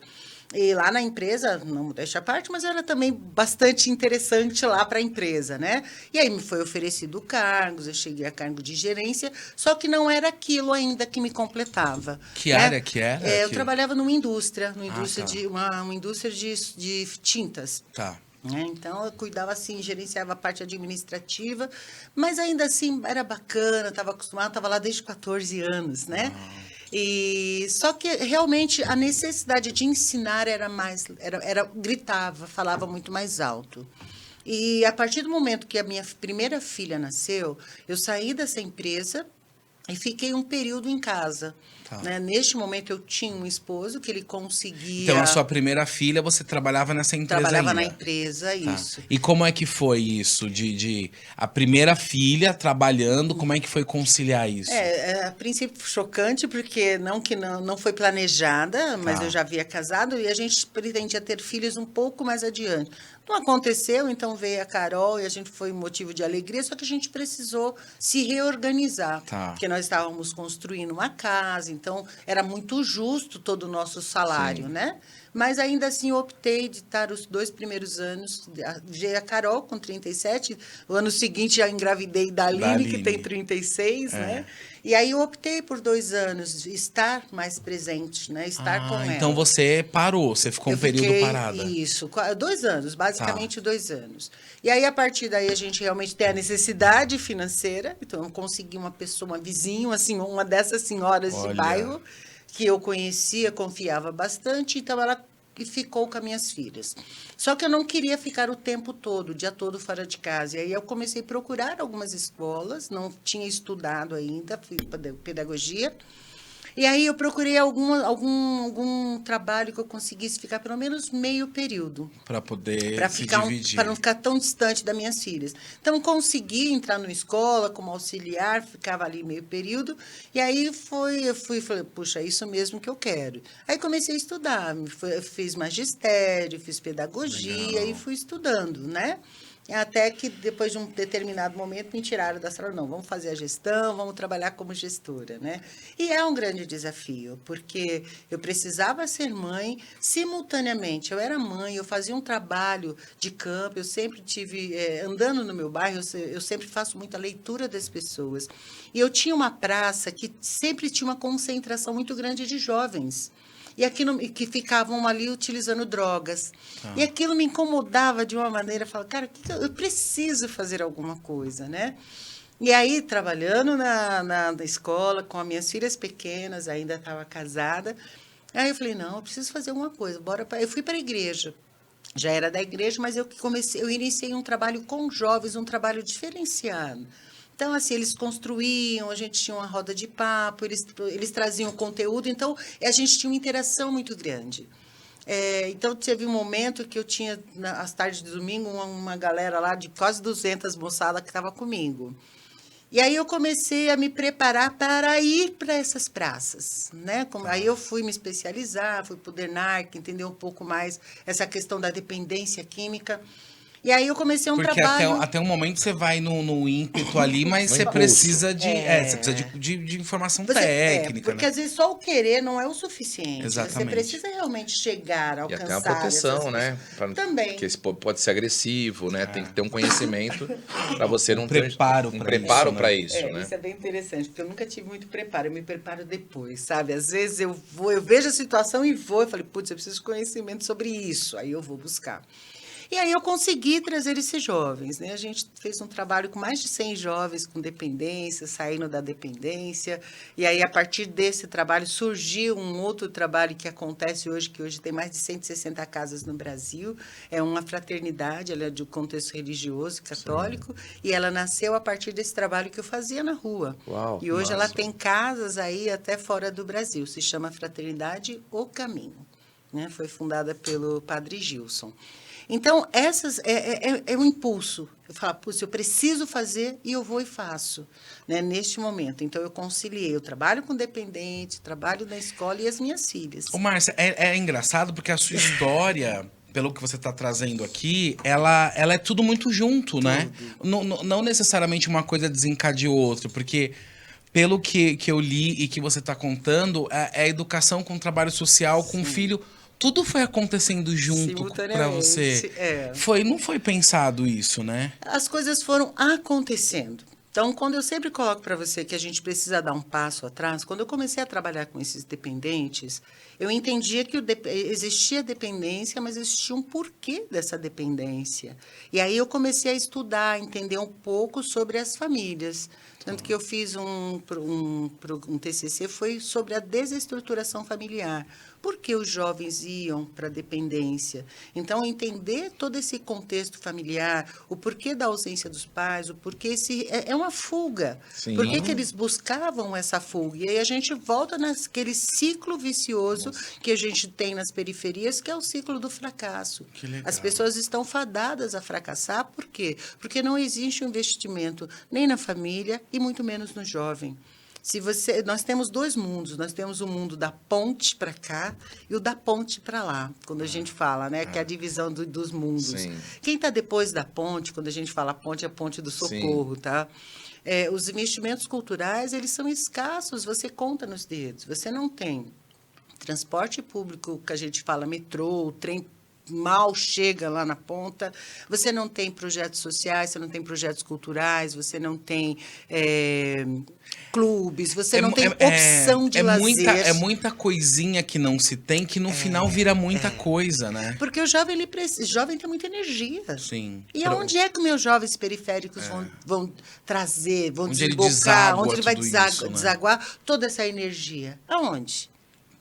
E lá na empresa, não deixa a parte, mas era também bastante interessante lá para a empresa, né? E aí me foi oferecido cargos, eu cheguei a cargo de gerência, só que não era aquilo ainda que me completava. Que né? área que era? Eu trabalhava numa indústria, tá. uma indústria de tintas. Tá. Né? Então, eu cuidava assim, gerenciava a parte administrativa, mas ainda assim era bacana, estava acostumada, estava lá desde 14 anos, né? E só que realmente a necessidade de ensinar gritava, falava muito mais alto. E a partir do momento que a minha primeira filha nasceu, eu saí dessa empresa e fiquei um período em casa. Tá. Né? Neste momento, eu tinha um esposo que ele conseguia... Então, a sua primeira filha, você trabalhava nessa empresa Trabalhava ainda? na empresa, Tá. isso. E como é que foi isso? De a primeira filha trabalhando, como é que foi conciliar isso? A princípio chocante, porque não foi planejada, mas Tá. eu já havia casado e a gente pretendia ter filhos um pouco mais adiante. Não aconteceu, então veio a Carol e a gente foi motivo de alegria, só que a gente precisou se reorganizar, Tá. porque nós estávamos construindo uma casa, então era muito justo todo o nosso salário, né? Mas ainda assim eu optei de estar os 2 primeiros anos, veio a Carol com 37, o ano seguinte já engravidei da Aline, que tem 36, né? E aí eu optei por 2 anos de estar mais presente, né? Estar com ela. Então você parou, você ficou um período fiquei, parada. Isso, 2 anos, basicamente 2 anos. E aí, a partir daí, a gente realmente tem a necessidade financeira. Então, eu consegui uma pessoa, uma vizinha, assim, uma dessas senhoras Olha. de bairro, que eu conhecia, confiava bastante, então ela ficou com as minhas filhas. Só que eu não queria ficar o tempo todo, o dia todo fora de casa. E aí eu comecei a procurar algumas escolas, não tinha estudado ainda, fui pedagogia. E aí eu procurei algum trabalho que eu conseguisse ficar pelo menos meio período. Para poder Para se dividir. para não ficar tão distante das minhas filhas. Então, consegui entrar numa escola como auxiliar, ficava ali meio período, e aí eu falei, puxa, é isso mesmo que eu quero. Aí comecei a estudar, fiz magistério, fiz pedagogia. Legal. E fui estudando, né? Até que, depois de um determinado momento, me tiraram da sala. Não, vamos fazer a gestão, vamos trabalhar como gestora, né? E é um grande desafio, porque eu precisava ser mãe simultaneamente. Eu era mãe, eu fazia um trabalho de campo, eu sempre tive... andando no meu bairro, eu sempre faço muita leitura das pessoas. E eu tinha uma praça que sempre tinha uma concentração muito grande de jovens. E aquilo que ficavam ali utilizando drogas. E aquilo me incomodava de uma maneira, eu falava, cara, eu preciso fazer alguma coisa, né? E aí, trabalhando na escola, com as minhas filhas pequenas, ainda estava casada, aí eu falei, não, eu preciso fazer alguma coisa, eu fui para a igreja. Já era da igreja, mas eu iniciei um trabalho com jovens, um trabalho diferenciado. Então, assim, eles construíam, a gente tinha uma roda de papo, eles traziam conteúdo, então a gente tinha uma interação muito grande. Então, teve um momento que eu tinha, às tardes de domingo, uma galera lá de quase 200 moçadas que estava comigo. E aí eu comecei a me preparar para ir para essas praças, né? Aí eu fui me especializar, fui para o DENARC, entender um pouco mais essa questão da dependência química. E aí eu comecei um Porque trabalho... até um momento você vai no ímpeto ali, mas No você impulso. precisa você precisa de informação técnica, porque né? às vezes só o querer não é o suficiente. Exatamente. Você precisa realmente chegar, E alcançar. até uma proteção, né? Também. Porque esse pode ser agressivo, né? Tem que ter um conhecimento para você não preparo ter um pra preparo isso, para né? isso, né? Isso é bem interessante, porque eu nunca tive muito preparo, eu me preparo depois, sabe? Às vezes eu vejo a situação e eu falei, putz, eu preciso de conhecimento sobre isso, aí eu vou buscar. E aí eu consegui trazer esses jovens, né? A gente fez um trabalho com mais de 100 jovens com dependência, saindo da dependência. E aí, a partir desse trabalho, surgiu um outro trabalho que acontece hoje, que hoje tem mais de 160 casas no Brasil. É uma fraternidade, ela é de um contexto religioso, católico, e ela nasceu a partir desse trabalho que eu fazia na rua. Uau, E hoje massa. ela tem casas aí até fora do Brasil. Se chama Fraternidade O Caminho, né? Foi fundada pelo Padre Gilson. Então, essas é um impulso. Eu falo, putz, eu preciso fazer e eu vou e faço, né, neste momento. Então, eu conciliei. Eu trabalho com dependente, trabalho na escola e as minhas filhas. Ô, Márcia, é engraçado porque a sua história, pelo que você está trazendo aqui, ela é tudo muito junto, né? Não necessariamente uma coisa desencadeou outra, porque pelo que eu li e que você está contando, é educação com trabalho social, com filho... Tudo foi acontecendo junto para você. Não foi pensado isso, né? As coisas foram acontecendo. Então, quando eu sempre coloco para você que a gente precisa dar um passo atrás, quando eu comecei a trabalhar com esses dependentes, eu entendia que existia dependência, mas existia um porquê dessa dependência. E aí eu comecei a estudar, entender um pouco sobre as famílias. Tanto que eu fiz um TCC, foi sobre a desestruturação familiar. por que os jovens iam para a dependência. Então, entender todo esse contexto familiar, o porquê da ausência dos pais, o porquê é uma fuga. Sim. Por que eles buscavam essa fuga? E aí a gente volta naquele ciclo vicioso que a gente tem nas periferias, que é o ciclo do fracasso. Que legal. As pessoas estão fadadas a fracassar, por quê? Porque não existe um investimento nem na família e muito menos no jovem. Nós temos dois mundos, nós temos o mundo da ponte para cá e o da ponte para lá, quando a gente fala, né, que é a divisão dos mundos. Sim. Quem está depois da ponte, quando a gente fala ponte, é a ponte do socorro, tá? Os investimentos culturais, eles são escassos, você conta nos dedos, você não tem transporte público, que a gente fala metrô, trem mal chega lá na ponta, você não tem projetos sociais, você não tem projetos culturais, você não tem clubes, você não tem opção de lazer. É muita coisinha que não se tem, que no final vira muita coisa, né? Porque o jovem, jovem tem muita energia. Sim. E aonde é que meus jovens periféricos vão trazer, vão Onde ele desbocar, deságua onde ele vai tudo isso, né? desaguar toda essa energia? Aonde?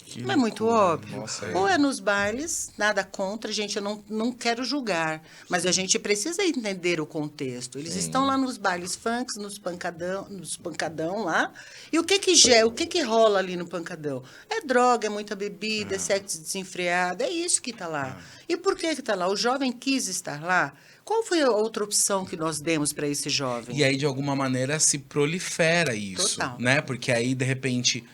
Que Não é muito loucura. óbvio? Nossa, Ou é nos bailes, nada contra, gente, eu não quero julgar, mas a gente precisa entender o contexto. Eles estão lá nos bailes funks, nos pancadão lá, e o que rola ali no pancadão? É droga, é muita bebida, é sexo desenfreado, é isso que está lá. E por que está lá? O jovem quis estar lá? Qual foi a outra opção que nós demos para esse jovem? E aí, de alguma maneira, se prolifera isso, Total. né? Porque aí, de repente,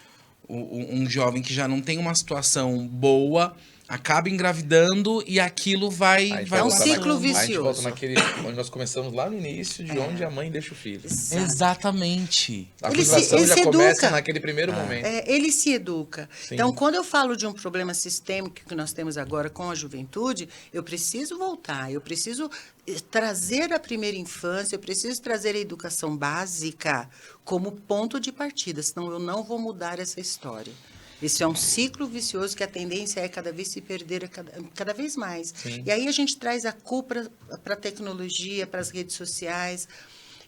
um jovem que já não tem uma situação boa acaba engravidando e aquilo vai É um passando. ciclo A gente vicioso. volta naquele onde nós começamos lá no início, de onde a mãe deixa o filho. Exatamente. A Ele se- frustração ele já se começa educa. naquele primeiro momento. Ele se educa. Sim. Então, quando eu falo de um problema sistêmico que nós temos agora com a juventude, eu preciso voltar, eu preciso trazer a primeira infância, eu preciso trazer a educação básica como ponto de partida, senão eu não vou mudar essa história. Isso é um ciclo vicioso que a tendência é cada vez se perder cada vez mais. Sim. E aí a gente traz a culpa para a tecnologia, para as redes sociais.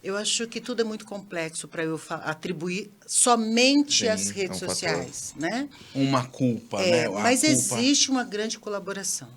Eu acho que tudo é muito complexo para eu atribuir somente Sim, às redes é um fator. sociais, né? Uma culpa, né? Mas culpa... existe uma grande colaboração,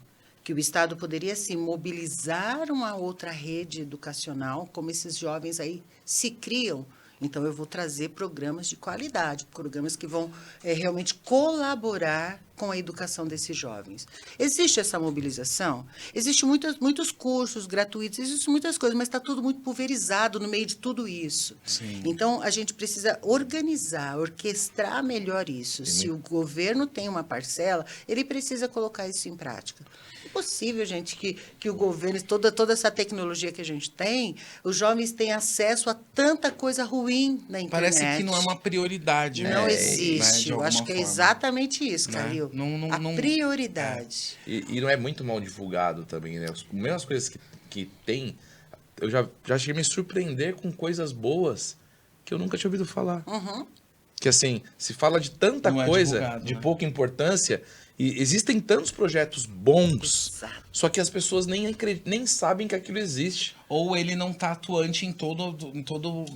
que o Estado poderia, sim, mobilizar uma outra rede educacional, como esses jovens aí se criam. Então, eu vou trazer programas de qualidade, programas que vão realmente colaborar com a educação desses jovens. Existe essa mobilização? Existem muitos cursos gratuitos, existem muitas coisas, mas está tudo muito pulverizado no meio de tudo isso. Sim. Então, a gente precisa organizar, orquestrar melhor isso. Se o governo tem uma parcela, ele precisa colocar isso em prática. É possível, gente, que o governo, toda essa tecnologia que a gente tem, os jovens têm acesso a tanta coisa ruim na internet. Parece que não é uma prioridade. Não né? existe. De Eu acho alguma que é forma. exatamente isso, Né? Calil. A Não- prioridade. E não é muito mal divulgado também, né? As mesmas coisas que tem, eu já cheguei a me surpreender com coisas boas que eu nunca tinha ouvido falar. Uhum. Que assim, se fala de tanta Não é coisa, divulgado, de né? pouca importância, e existem tantos projetos bons, Exato. só que as pessoas nem sabem que aquilo existe. Ou ele não tá atuante em todo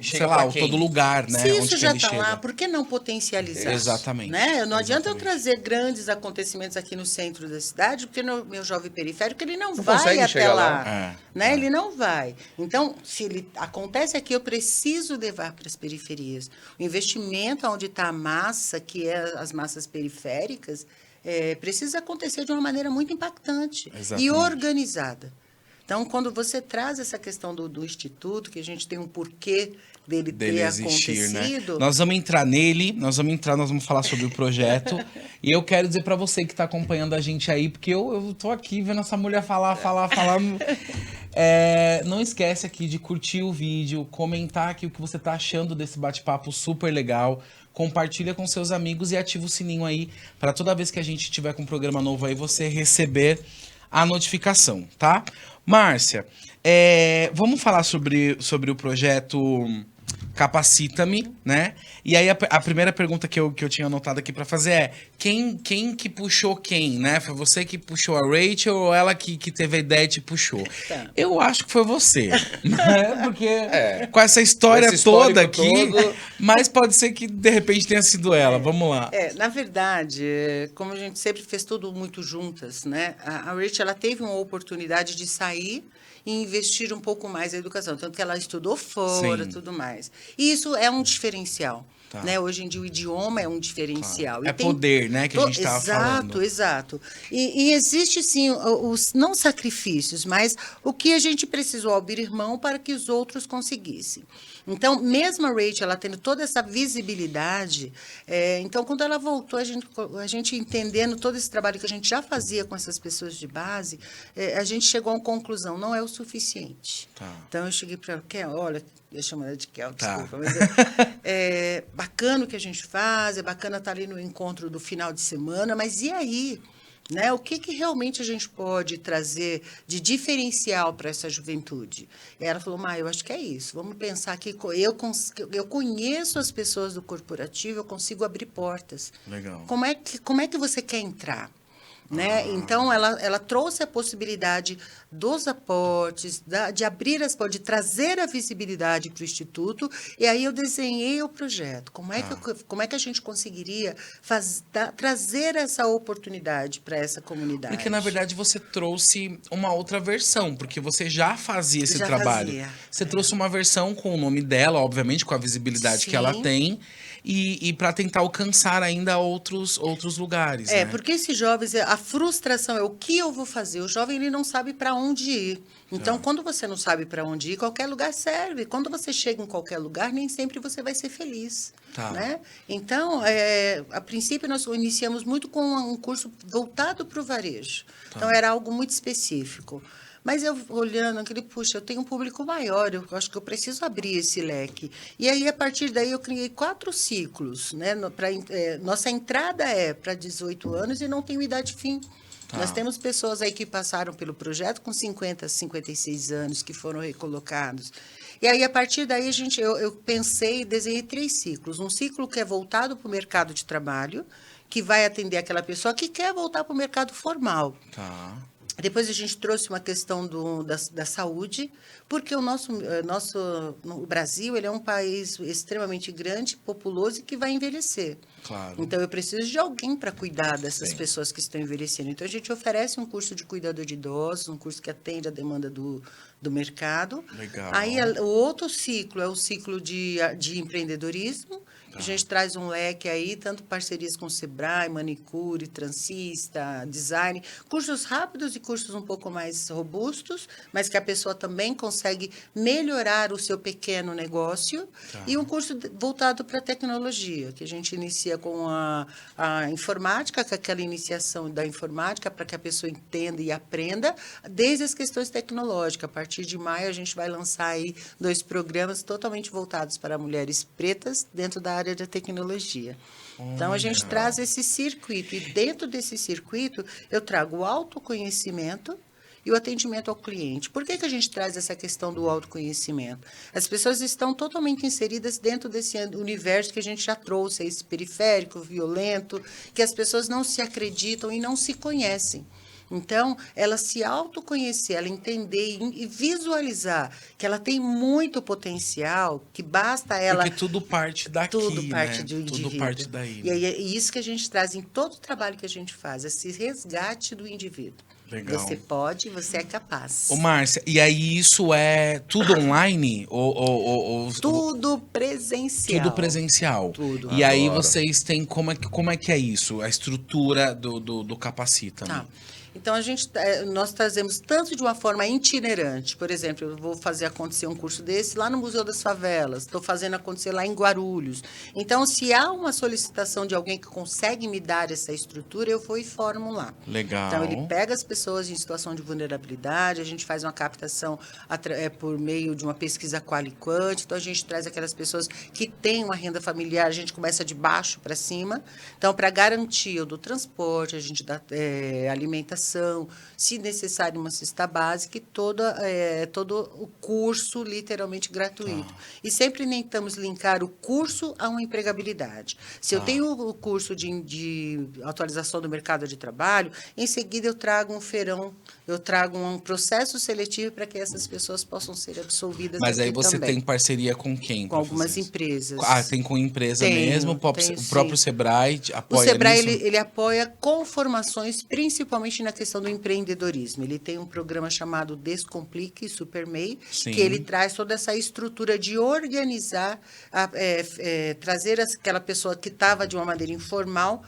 Chega sei lá, pra quem? todo lugar, né? Se onde isso que já ele está chega. lá, por que não potencializar? Exatamente. Né? Não adianta eu Exatamente. trazer grandes acontecimentos aqui no centro da cidade, porque meu jovem periférico ele não Não vai consegue até chegar lá. lá. Né? Ele não vai. Então, se ele acontece aqui, eu preciso levar para as periferias. O investimento onde está a massa, que é as massas periféricas, precisa acontecer de uma maneira muito impactante Exatamente. e organizada. Então, quando você traz essa questão do Instituto, que a gente tem um porquê dele ter existir, né? acontecido... Nós vamos entrar nele, nós vamos falar sobre o projeto. E eu quero dizer pra você que tá acompanhando a gente aí, porque eu tô aqui vendo essa mulher falar. Não esquece aqui de curtir o vídeo, comentar aqui o que você tá achando desse bate-papo super legal. Compartilha com seus amigos e ativa o sininho aí para toda vez que a gente tiver com um programa novo aí, você receber a notificação, tá? Márcia, vamos falar sobre o projeto Capacita-me, né? E aí a primeira pergunta que eu tinha anotado aqui pra fazer é quem que puxou quem, né? Foi você que puxou a Rachel ou ela que teve a ideia e te puxou? Tá. Eu acho que foi você, né? Porque com essa história Esse toda histórico aqui, todo. mas pode ser que de repente tenha sido ela. Vamos lá. Na verdade, como a gente sempre fez tudo muito juntas, né? A Rachel, ela teve uma oportunidade de sair e investir um pouco mais na educação, tanto que ela estudou fora, Sim. tudo mais. E isso é um diferencial. Tá. Né? Hoje em dia o idioma é um diferencial. É poder, né, que a gente estava falando. Exato. E existe sim os não sacrifícios, mas o que a gente precisou abrir mão para que os outros conseguissem. Então, mesmo a Rachel, ela tendo toda essa visibilidade, então, quando ela voltou, a gente entendendo todo esse trabalho que a gente já fazia com essas pessoas de base, a gente chegou a uma conclusão, não é o suficiente. Tá. Então, eu cheguei para ela, olha, eu chamo ela de Kel, Tá. desculpa, mas é bacana o que a gente faz, é bacana estar ali no encontro do final de semana, mas e aí? Né? O que realmente a gente pode trazer de diferencial para essa juventude? E ela falou, eu acho que é isso. Vamos pensar que eu conheço as pessoas do corporativo, eu consigo abrir portas. Legal. Como é que você quer entrar? Né? Então, ela trouxe a possibilidade dos aportes, de abrir as portas, de trazer a visibilidade para o Instituto, e aí eu desenhei o projeto. Como é que a gente conseguiria trazer essa oportunidade para essa comunidade? Porque, na verdade, você trouxe uma outra versão, porque você já fazia esse Já trabalho. fazia, Você trouxe uma versão com o nome dela, obviamente, com a visibilidade que ela Sim. tem, e para tentar alcançar ainda outros lugares. Né? Porque esses jovens, a frustração é o que eu vou fazer. O jovem ele não sabe para onde ir. Então, quando você não sabe para onde ir, qualquer lugar serve. Quando você chega em qualquer lugar, nem sempre você vai ser feliz. Tá. Né? Então, a princípio, nós iniciamos muito com um curso voltado para o varejo. Então, era algo muito específico. Mas eu olhando aquele, puxa, eu tenho um público maior, eu acho que eu preciso abrir esse leque. E aí, a partir daí, eu criei 4 ciclos. Né? Nossa entrada é para 18 anos e não tem idade fim. Tá. Nós temos pessoas aí que passaram pelo projeto com 50, 56 anos, que foram recolocados. E aí, a partir daí, eu pensei e desenhei 3 ciclos. Um ciclo que é voltado para o mercado de trabalho, que vai atender aquela pessoa que quer voltar para o mercado formal. Tá. Depois a gente trouxe uma questão da saúde, porque o Brasil ele é um país extremamente grande, populoso e que vai envelhecer. Claro. Então, eu preciso de alguém para cuidar dessas Sim. pessoas que estão envelhecendo. Então, a gente oferece um curso de cuidador de idosos, um curso que atende a demanda do mercado. Legal. Aí, o outro ciclo é o ciclo de empreendedorismo. A gente traz um leque aí, tanto parcerias com o Sebrae, manicure, transista, design, cursos rápidos e cursos um pouco mais robustos, mas que a pessoa também consegue melhorar o seu pequeno negócio. Tá. E um curso voltado para a tecnologia, que a gente inicia com a informática, com aquela iniciação da informática, para que a pessoa entenda e aprenda, desde as questões tecnológicas. A partir de maio, a gente vai lançar aí 2 programas totalmente voltados para mulheres pretas dentro da área da tecnologia. Então, a gente traz esse circuito, e dentro desse circuito, eu trago o autoconhecimento e o atendimento ao cliente. Por que a gente traz essa questão do autoconhecimento? As pessoas estão totalmente inseridas dentro desse universo que a gente já trouxe, esse periférico, violento, que as pessoas não se acreditam e não se conhecem. Então, ela se autoconhecer, ela entender e visualizar que ela tem muito potencial, que basta ela... Porque tudo parte daqui, Tudo parte né? do indivíduo. Tudo parte daí. E aí é isso que a gente traz em todo o trabalho que a gente faz, esse resgate do indivíduo. Legal. Você pode, você é capaz. Ô, Márcia, e aí isso é tudo online? Ou Tudo presencial. tudo presencial? Tudo. E aí Adoro. vocês têm, como é que é isso? A estrutura do Capacita? Tá. Então, nós trazemos tanto de uma forma itinerante. Por exemplo, eu vou fazer acontecer um curso desse lá no Museu das Favelas, estou fazendo acontecer lá em Guarulhos. Então, se há uma solicitação de alguém que consegue me dar essa estrutura, eu vou e formo lá. Legal. Então, ele pega as pessoas em situação de vulnerabilidade, a gente faz uma captação por meio de uma pesquisa qual e quant. Então, a gente traz aquelas pessoas que têm uma renda familiar, a gente começa de baixo para cima. Então, para garantir o do transporte, a gente dá alimentação, alimentação, se necessário uma cesta básica e todo o curso literalmente gratuito. E sempre tentamos linkar o curso a uma empregabilidade. Se eu tenho o curso de atualização do mercado de trabalho, em seguida eu trago um feirão, eu trago um processo seletivo para que essas pessoas possam ser absolvidas. Mas aí aqui você também. tem parceria com quem? Com algumas empresas. Tem com empresa Tenho, mesmo? tenho, O próprio sim. Sebrae O apoia Sebrae, nisso? ele apoia com formações, principalmente na questão do empreendedorismo. Ele tem um programa chamado Descomplique SuperMEI, Sim. que ele traz toda essa estrutura de organizar, trazer aquela pessoa que estava de uma maneira informal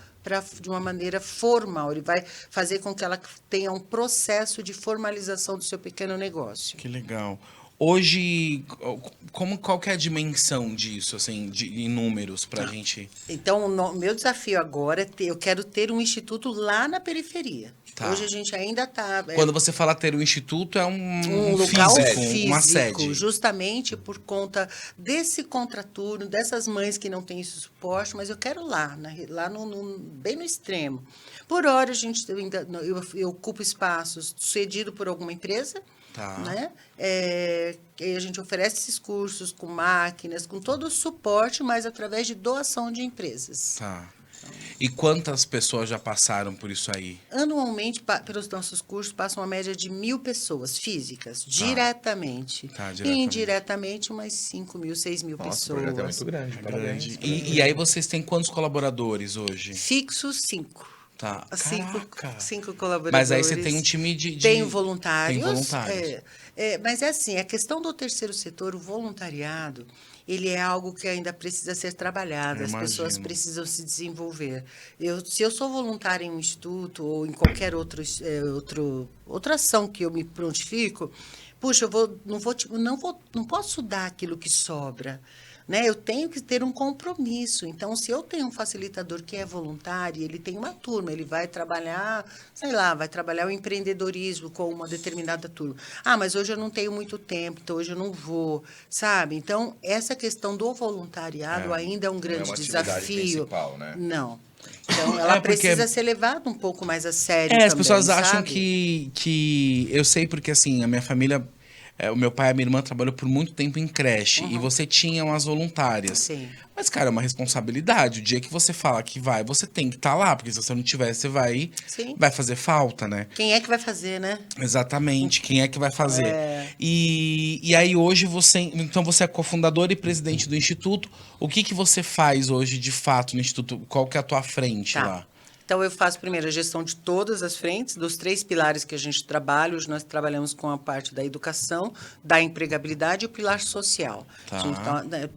de uma maneira formal. Ele vai fazer com que ela tenha um processo de formalização do seu pequeno negócio. Que legal. Hoje, qual que é a dimensão disso, assim, em números, pra gente? Então, o meu desafio agora eu quero ter um instituto lá na periferia. Tá. Hoje a gente ainda está... Quando você fala ter um instituto, é um local físico, uma sede. justamente por conta desse contraturno, dessas mães que não têm esse suporte, mas eu quero lá bem no extremo. Por hora, eu ocupo espaços cedido por alguma empresa, Tá. né? E a gente oferece esses cursos com máquinas, com todo o suporte, mas através de doação de empresas. Tá. E quantas pessoas já passaram por isso aí? Anualmente, pelos nossos cursos, passam uma média de 1.000 pessoas físicas, diretamente. Tá, E indiretamente, umas 5.000, 6.000 Nossa, o pessoas. projeto é muito grande. Parabéns. E aí vocês têm quantos colaboradores hoje? Fixos, 5. Tá. Caraca. 5 colaboradores. Mas aí você tem um time de... Tenho voluntários. Tem voluntários. Mas é assim, a questão do terceiro setor, o voluntariado, ele é algo que ainda precisa ser trabalhado. As pessoas precisam se desenvolver. Se eu sou voluntária em um instituto ou em qualquer outra ação que eu me prontifico, puxa, não posso dar aquilo que sobra. Né? Eu tenho que ter um compromisso. Então, se eu tenho um facilitador que é voluntário, ele tem uma turma, ele vai trabalhar, vai trabalhar o empreendedorismo com uma determinada turma. Mas hoje eu não tenho muito tempo, então hoje eu não vou, sabe? Então, essa questão do voluntariado ainda é um grande desafio. Principal, né? Não. Então, ela precisa ser levada um pouco mais a sério também, as pessoas acham sabe? que... Eu sei porque, assim, a minha família... o meu pai e a minha irmã trabalham por muito tempo em creche. E você tinha umas voluntárias. Sim. Mas, cara, é uma responsabilidade. O dia que você fala que vai, você tem que estar lá. Porque se você não tiver, você vai fazer falta, né? Quem é que vai fazer, né? Exatamente. Quem é que vai fazer? E aí hoje então você é cofundador e presidente do Instituto. O que você faz hoje, de fato, no Instituto? Qual que é a tua frente lá? Então, eu faço primeiro a gestão de todas as frentes, dos 3 pilares que a gente trabalha. Hoje nós trabalhamos com a parte da educação, da empregabilidade e o pilar social. Tá.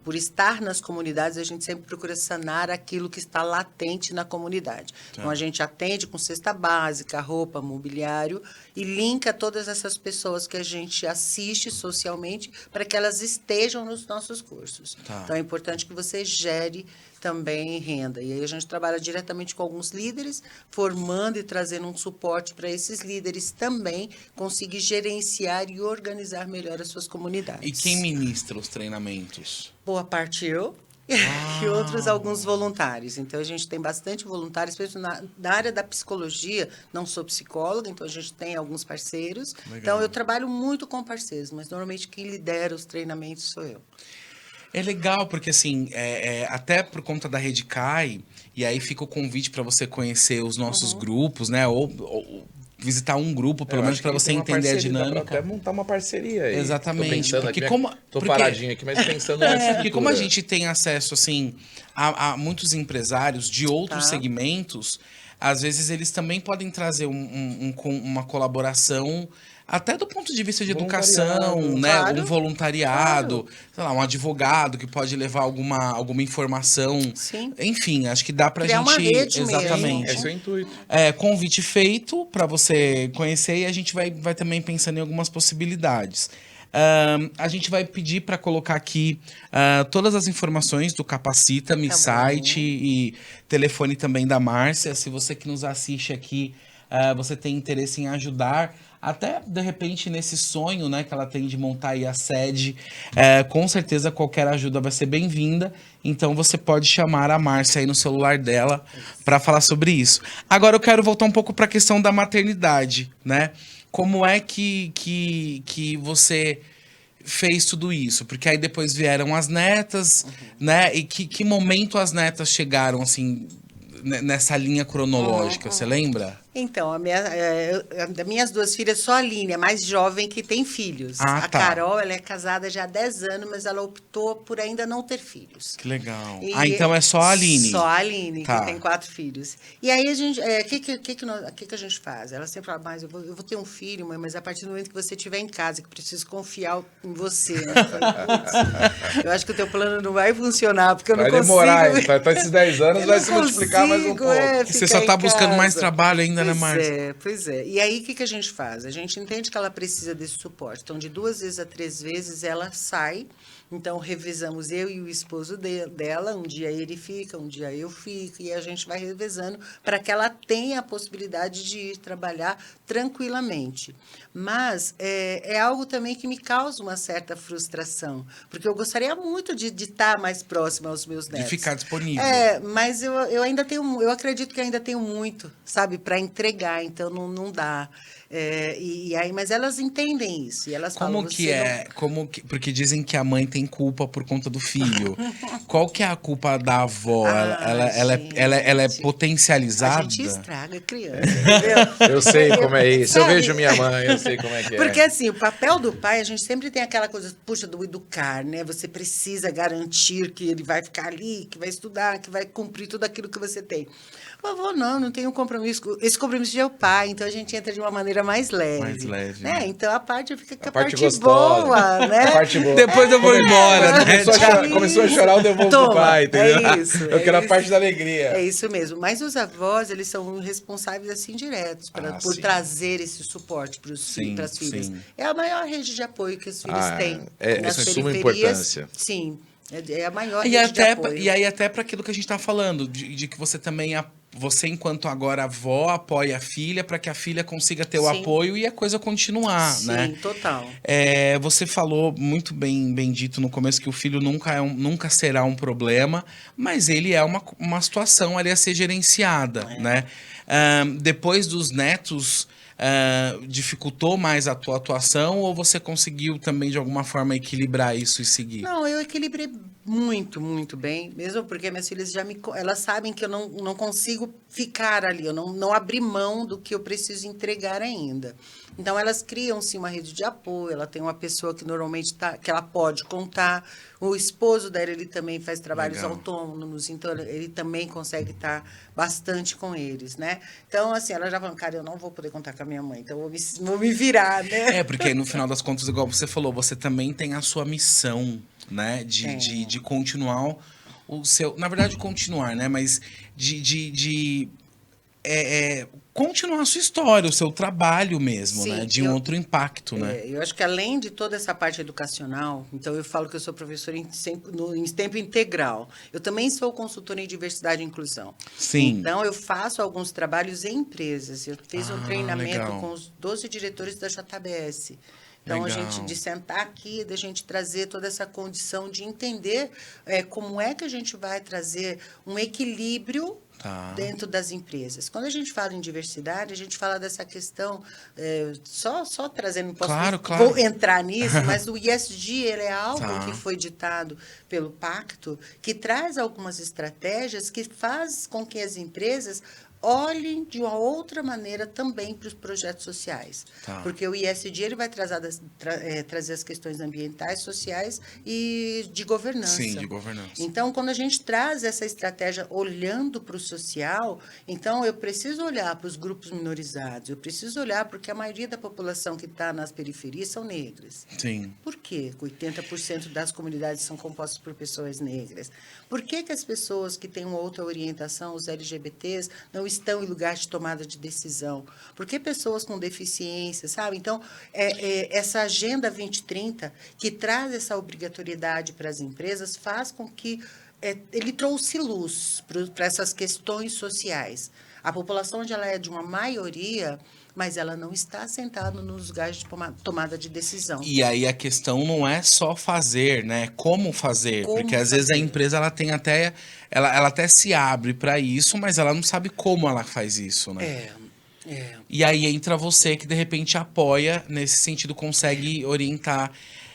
Por estar nas comunidades, a gente sempre procura sanar aquilo que está latente na comunidade. Tá. Então, a gente atende com cesta básica, roupa, mobiliário e linka todas essas pessoas que a gente assiste socialmente para que elas estejam nos nossos cursos. Tá. Então, é importante que você gere também renda. E aí a gente trabalha diretamente com alguns líderes, formando e trazendo um suporte para esses líderes também conseguir gerenciar e organizar melhor as suas comunidades. E quem ministra os treinamentos? Boa parte eu e outros alguns voluntários. Então, a gente tem bastante voluntários, especialmente na área da psicologia. Não sou psicóloga, então a gente tem alguns parceiros. Legal. Então, eu trabalho muito com parceiros, mas normalmente quem lidera os treinamentos sou eu. É legal, porque assim, até por conta da Rede CAI, e aí fica o convite para você conhecer os nossos grupos, né? Ou visitar um grupo, pelo menos para você entender a dinâmica. Dá pra até montar uma parceria aí. Exatamente. Tô paradinho aqui, mas pensando nessa porque como a gente tem acesso, assim, a muitos empresários de outros segmentos, às vezes eles também podem trazer uma colaboração... Até do ponto de vista de educação, né? Claro, um voluntariado, sei lá, um advogado que pode levar alguma informação. Sim. Enfim, acho que dá pra Criar gente... uma rede exatamente. mesmo. Esse é o intuito. Convite feito para você conhecer e a gente vai também pensando em algumas possibilidades. A gente vai pedir para colocar aqui todas as informações do Capacita-me, site e telefone também da Márcia. Se você que nos assiste aqui você tem interesse em ajudar, até de repente nesse sonho, né, que ela tem de montar aí a sede, com certeza qualquer ajuda vai ser bem-vinda. Então você pode chamar a Márcia aí no celular dela para falar sobre isso. Agora eu quero voltar um pouco para a questão da maternidade, né? Como é que você fez tudo isso? Porque aí depois vieram as netas, né? E que momento as netas chegaram, assim, nessa linha cronológica, você lembra? Então, das minhas duas filhas, só a Aline é mais jovem que tem filhos. Ah, A tá. Carol, ela é casada já há 10 anos, mas ela optou por ainda não ter filhos. Que legal. E Então é só a Aline. Só a Aline, Tá. que tem 4 filhos. E aí a gente, que a gente faz? Ela sempre fala, mas eu vou ter um filho, mãe, mas a partir do momento que você estiver em casa, que eu preciso confiar em você. Né? Eu falei, "Putz, eu acho que o teu plano não vai funcionar, porque eu Vai não consigo... demorar, hein? Pra esses 10 anos eu vai não se multiplicar mais um consigo, pouco. Você ficar só tá em buscando mais casa." trabalho ainda, né, Márcia? Pois é. E aí, o que a gente faz? A gente entende que ela precisa desse suporte. Então, de 2 vezes a 3 vezes, ela sai. Então, revezamos eu e o esposo dela. Um dia ele fica, um dia eu fico. E a gente vai revezando para que ela tenha a possibilidade de ir trabalhar tranquilamente. Mas é algo também que me causa uma certa frustração. Porque eu gostaria muito de estar mais próxima aos meus netos. De ficar disponível. Mas eu ainda tenho, eu acredito que ainda tenho muito, sabe, para entregar, então não dá. E aí, mas elas entendem isso. E elas falam, Como que é? Porque dizem que a mãe tem culpa por conta do filho. Qual que é a culpa da avó? Ela é gente, potencializada? a gente estraga a criança, entendeu? Eu sei como é isso. Eu Sabe? vejo minha mãe, eu sei como é que é. Porque assim, o papel do pai, a gente sempre tem aquela coisa, puxa, do educar, né? Você precisa garantir que ele vai ficar ali, que vai estudar, que vai cumprir tudo aquilo que você tem. Vovô, não tem um compromisso. Esse compromisso é o pai, então a gente entra de uma maneira mais leve. Mais leve, né? né? Então a parte fica com a parte parte gostosa. boa, né? A parte boa. Depois eu vou embora, né? Começou a chorar, eu devolvo pro Toma, pai, entendeu? é isso, Eu é quero a isso. parte da alegria. É isso mesmo. Mas os avós, eles são responsáveis, assim, diretos por Sim. trazer esse suporte para Sim, as filhas. sim. É a maior rede de apoio que os filhos têm. Isso é de suma importância. Sim, é a maior E, rede de até, apoio. e aí até para aquilo que a gente tá falando, de que você também, você enquanto agora avó, apoia a filha para que a filha consiga ter o Sim. apoio e a coisa continuar, Sim, né? total. Você falou muito bem dito no começo que o filho nunca será um problema, mas ele é uma situação ali a ser gerenciada, né? Depois dos netos, dificultou mais a tua atuação ou você conseguiu também de alguma forma equilibrar isso e seguir? Não, eu equilibrei muito, muito bem, mesmo porque minhas filhas elas sabem que eu não consigo ficar ali, eu não abri mão do que eu preciso entregar ainda. Então, elas criam-se uma rede de apoio, ela tem uma pessoa que normalmente que ela pode contar, o esposo dela, ele também faz trabalhos Legal. autônomos, então ele também consegue estar bastante com eles, né? Então, assim, ela já falou, cara, eu não vou poder contar com a minha mãe, então eu vou me virar, né? Porque aí, no final das contas, igual você falou, você também tem a sua missão, né? De continuar o seu... Na verdade, continuar, né? Mas de continuar a sua história, o seu trabalho mesmo, Sim, né? De um outro impacto, né? Eu acho que além de toda essa parte educacional, então eu falo que eu sou professora em tempo integral. Eu também sou consultora em diversidade e inclusão. Sim. Então eu faço alguns trabalhos em empresas. Eu fiz um treinamento legal. com os 12 diretores da JBS. Então, Legal. a gente, de sentar aqui, da gente trazer toda essa condição de entender como é que a gente vai trazer um equilíbrio dentro das empresas. Quando a gente fala em diversidade, a gente fala dessa questão, só trazendo, Claro. vou entrar nisso, mas o ESG ele é algo Tá. que foi ditado pelo Pacto, que traz algumas estratégias que faz com que as empresas olhem de uma outra maneira também para os projetos sociais. Tá. Porque o ISD ele vai trazer as questões ambientais, sociais e de governança. Sim, de governança. Então, quando a gente traz essa estratégia olhando para o social, então eu preciso olhar para os grupos minorizados, eu preciso olhar porque a maioria da população que está nas periferias são negras. Sim. Por quê? 80% das comunidades são compostas por pessoas negras. Por que as pessoas que têm uma outra orientação, os LGBTs, não estão em lugar de tomada de decisão? Por que pessoas com deficiência, sabe? Então, essa Agenda 2030, que traz essa obrigatoriedade para as empresas, faz com que ele trouxe luz para essas questões sociais. A população onde ela é de uma maioria, mas ela não está sentada nos lugares de tomada de decisão. E aí a questão não é só fazer, né? Como fazer? Como Porque às vezes a fazer? empresa ela tem até ela até se abre para isso, mas ela não sabe como ela faz isso, né? E aí entra você que de repente apoia nesse sentido, consegue orientar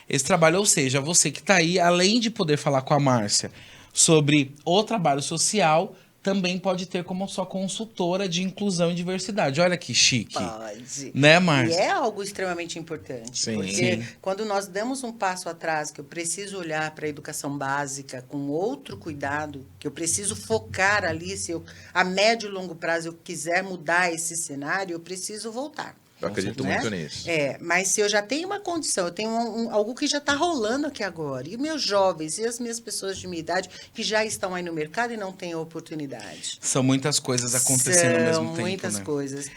esse trabalho, ou seja, você que está aí, além de poder falar com a Márcia sobre o trabalho social, também pode ter como sua consultora de inclusão e diversidade. Olha que chique. Pode. Né, E Márcia? é algo extremamente importante. Sim. Porque Sim. quando nós damos um passo atrás, que eu preciso olhar para a educação básica com outro cuidado, que eu preciso focar ali, se eu, a médio e longo prazo eu quiser mudar esse cenário, eu preciso voltar. Eu acredito Né? muito nisso. Mas se eu já tenho uma condição, eu tenho algo que já está rolando aqui agora, e meus jovens e as minhas pessoas de minha idade que já estão aí no mercado e não têm oportunidade. São muitas coisas acontecendo ao mesmo tempo, muitas né? coisas.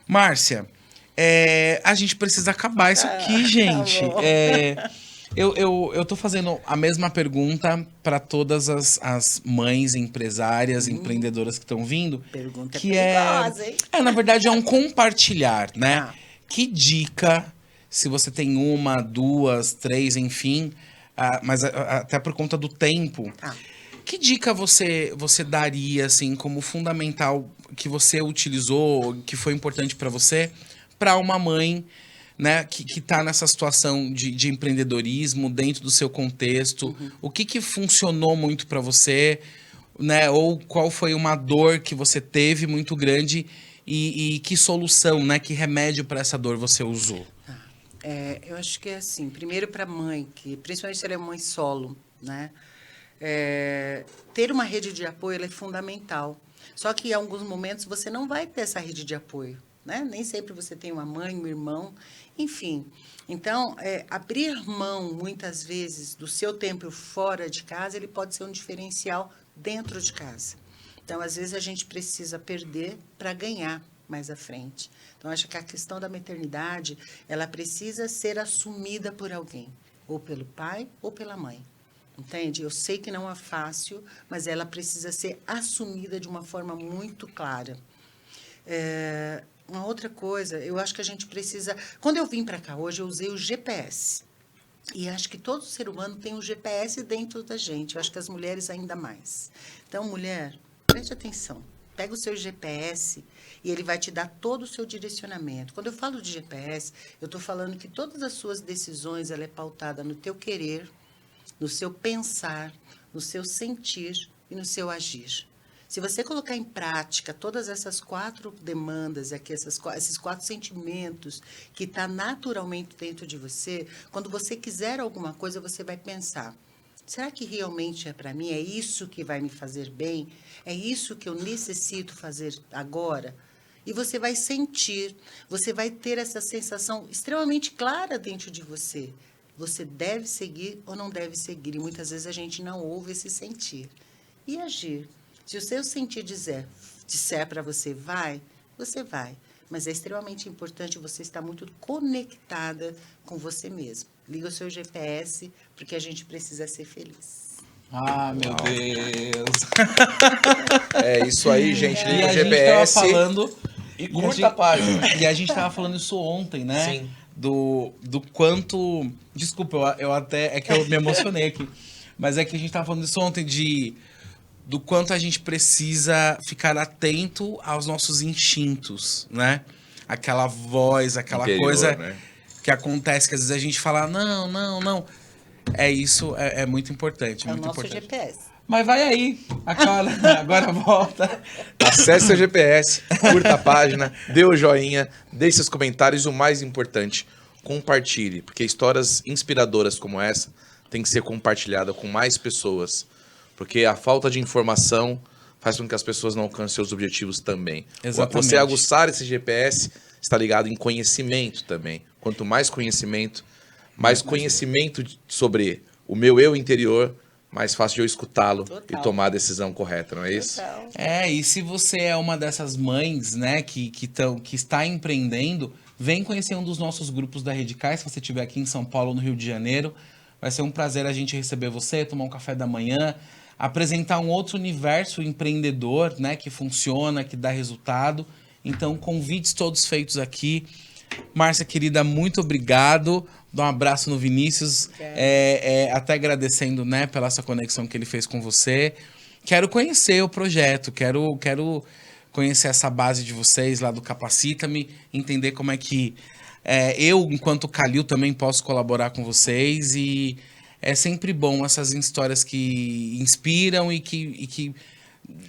Márcia, a gente precisa acabar isso aqui, Tá gente. bom. Eu tô fazendo a mesma pergunta para todas as mães empresárias, empreendedoras que estão vindo. Pergunta que perigosa, hein? na verdade, é um compartilhar, né? Ah. Que dica, se você tem uma, duas, três, enfim, mas até por conta do tempo, que dica você daria, assim, como fundamental que você utilizou, que foi importante para você, para uma mãe, né, que está nessa situação de empreendedorismo dentro do seu contexto? O que funcionou muito para você, né? Ou qual foi uma dor que você teve muito grande e que solução, né? Que remédio para essa dor você usou? Eu acho que é assim, primeiro para a mãe, que principalmente se ela é mãe solo, né? Ter uma rede de apoio ela é fundamental. Só que em alguns momentos você não vai ter essa rede de apoio, né? Nem sempre você tem uma mãe, um irmão, enfim. Então, abrir mão, muitas vezes, do seu tempo fora de casa, ele pode ser um diferencial dentro de casa. Então, às vezes, a gente precisa perder para ganhar mais à frente. Então, acho que a questão da maternidade, ela precisa ser assumida por alguém, ou pelo pai ou pela mãe. Entende? Eu sei que não é fácil, mas ela precisa ser assumida de uma forma muito clara. Uma outra coisa, eu acho que a gente precisa... Quando eu vim para cá hoje, eu usei o GPS. E acho que todo ser humano tem um GPS dentro da gente. Eu acho que as mulheres ainda mais. Então, mulher, preste atenção. Pega o seu GPS e ele vai te dar todo o seu direcionamento. Quando eu falo de GPS, eu estou falando que todas as suas decisões ela é pautada no teu querer, no seu pensar, no seu sentir e no seu agir. Se você colocar em prática todas essas 4 demandas aqui, esses 4 sentimentos que estão naturalmente dentro de você, quando você quiser alguma coisa, você vai pensar, será que realmente é para mim? É isso que vai me fazer bem? É isso que eu necessito fazer agora? E você vai sentir, você vai ter essa sensação extremamente clara dentro de você. Você deve seguir ou não deve seguir. E muitas vezes a gente não ouve esse sentir. E agir. Se o seu sentir disser para você você vai. Mas é extremamente importante você estar muito conectada com você mesmo. Liga o seu GPS, porque a gente precisa ser feliz. Ah, meu Deus! É isso aí, gente. E Liga o a gente GPS tava falando... e curta a página. E a gente tava falando isso ontem, né? Sim. Do quanto... Desculpa, eu até... É que eu me emocionei aqui. Mas é que a gente tava falando isso ontem do quanto a gente precisa ficar atento aos nossos instintos, né? Aquela voz, aquela Interior, coisa né? que acontece, que às vezes a gente fala, não. É isso, é muito importante, É o muito nosso importante. GPS. Mas vai aí, agora volta. Acesse seu GPS, curta a página, dê o joinha, deixe seus comentários e o mais importante, compartilhe, porque histórias inspiradoras como essa tem que ser compartilhada com mais pessoas, porque a falta de informação faz com que as pessoas não alcancem seus objetivos também. Exatamente. Você aguçar esse GPS está ligado em conhecimento também. Quanto mais conhecimento, sobre o meu eu interior, mais fácil de eu escutá-lo e Total. tomar a decisão correta, não é isso? Total. E se você é uma dessas mães, né, que está empreendendo, vem conhecer um dos nossos grupos da Redicai, se você estiver aqui em São Paulo, no Rio de Janeiro. Vai ser um prazer a gente receber você, tomar um café da manhã. apresentar um outro universo empreendedor, né, que funciona, que dá resultado. Então, convites todos feitos aqui. Márcia, querida, muito obrigado. Dá um abraço no Vinícius, até agradecendo, né, pela essa conexão que ele fez com você. Quero conhecer o projeto, quero conhecer essa base de vocês lá do Capacita-me, entender como é que eu, enquanto Calil, também posso colaborar com vocês. E é sempre bom essas histórias que inspiram e que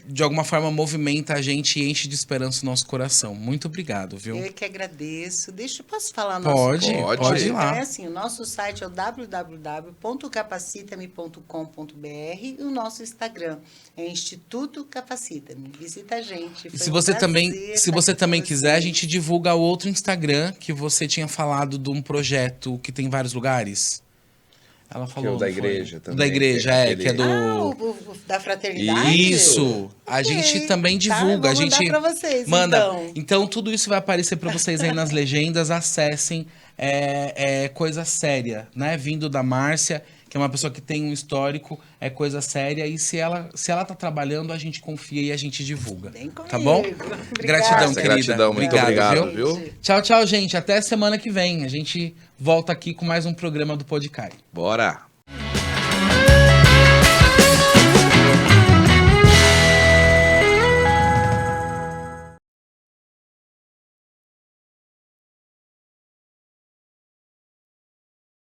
de alguma forma movimenta a gente e enche de esperança o nosso coração. Muito obrigado, viu? Eu que agradeço. Posso falar Pode ir lá. É assim, o nosso site é o www.capacitame.com.br e o nosso Instagram é Instituto Capacita-me. Visita a gente. E se você também quiser, a gente divulga o outro Instagram que você tinha falado de um projeto que tem em vários lugares. Ela falou. Que é o da igreja também. Da igreja, que é do. O da fraternidade? Isso! A gente também divulga. Vou mandar pra vocês, manda. Então, tudo isso vai aparecer para vocês aí nas legendas. Acessem. Coisa séria, né? Vindo da Márcia, que é uma pessoa que tem um histórico, é coisa séria. E se ela tá trabalhando, a gente confia e a gente divulga. Tá bom? Gratidão, querida. Gratidão, muito obrigado, viu? Tchau, tchau, gente. Até semana que vem. A gente volta aqui com mais um programa do Podcai. Bora!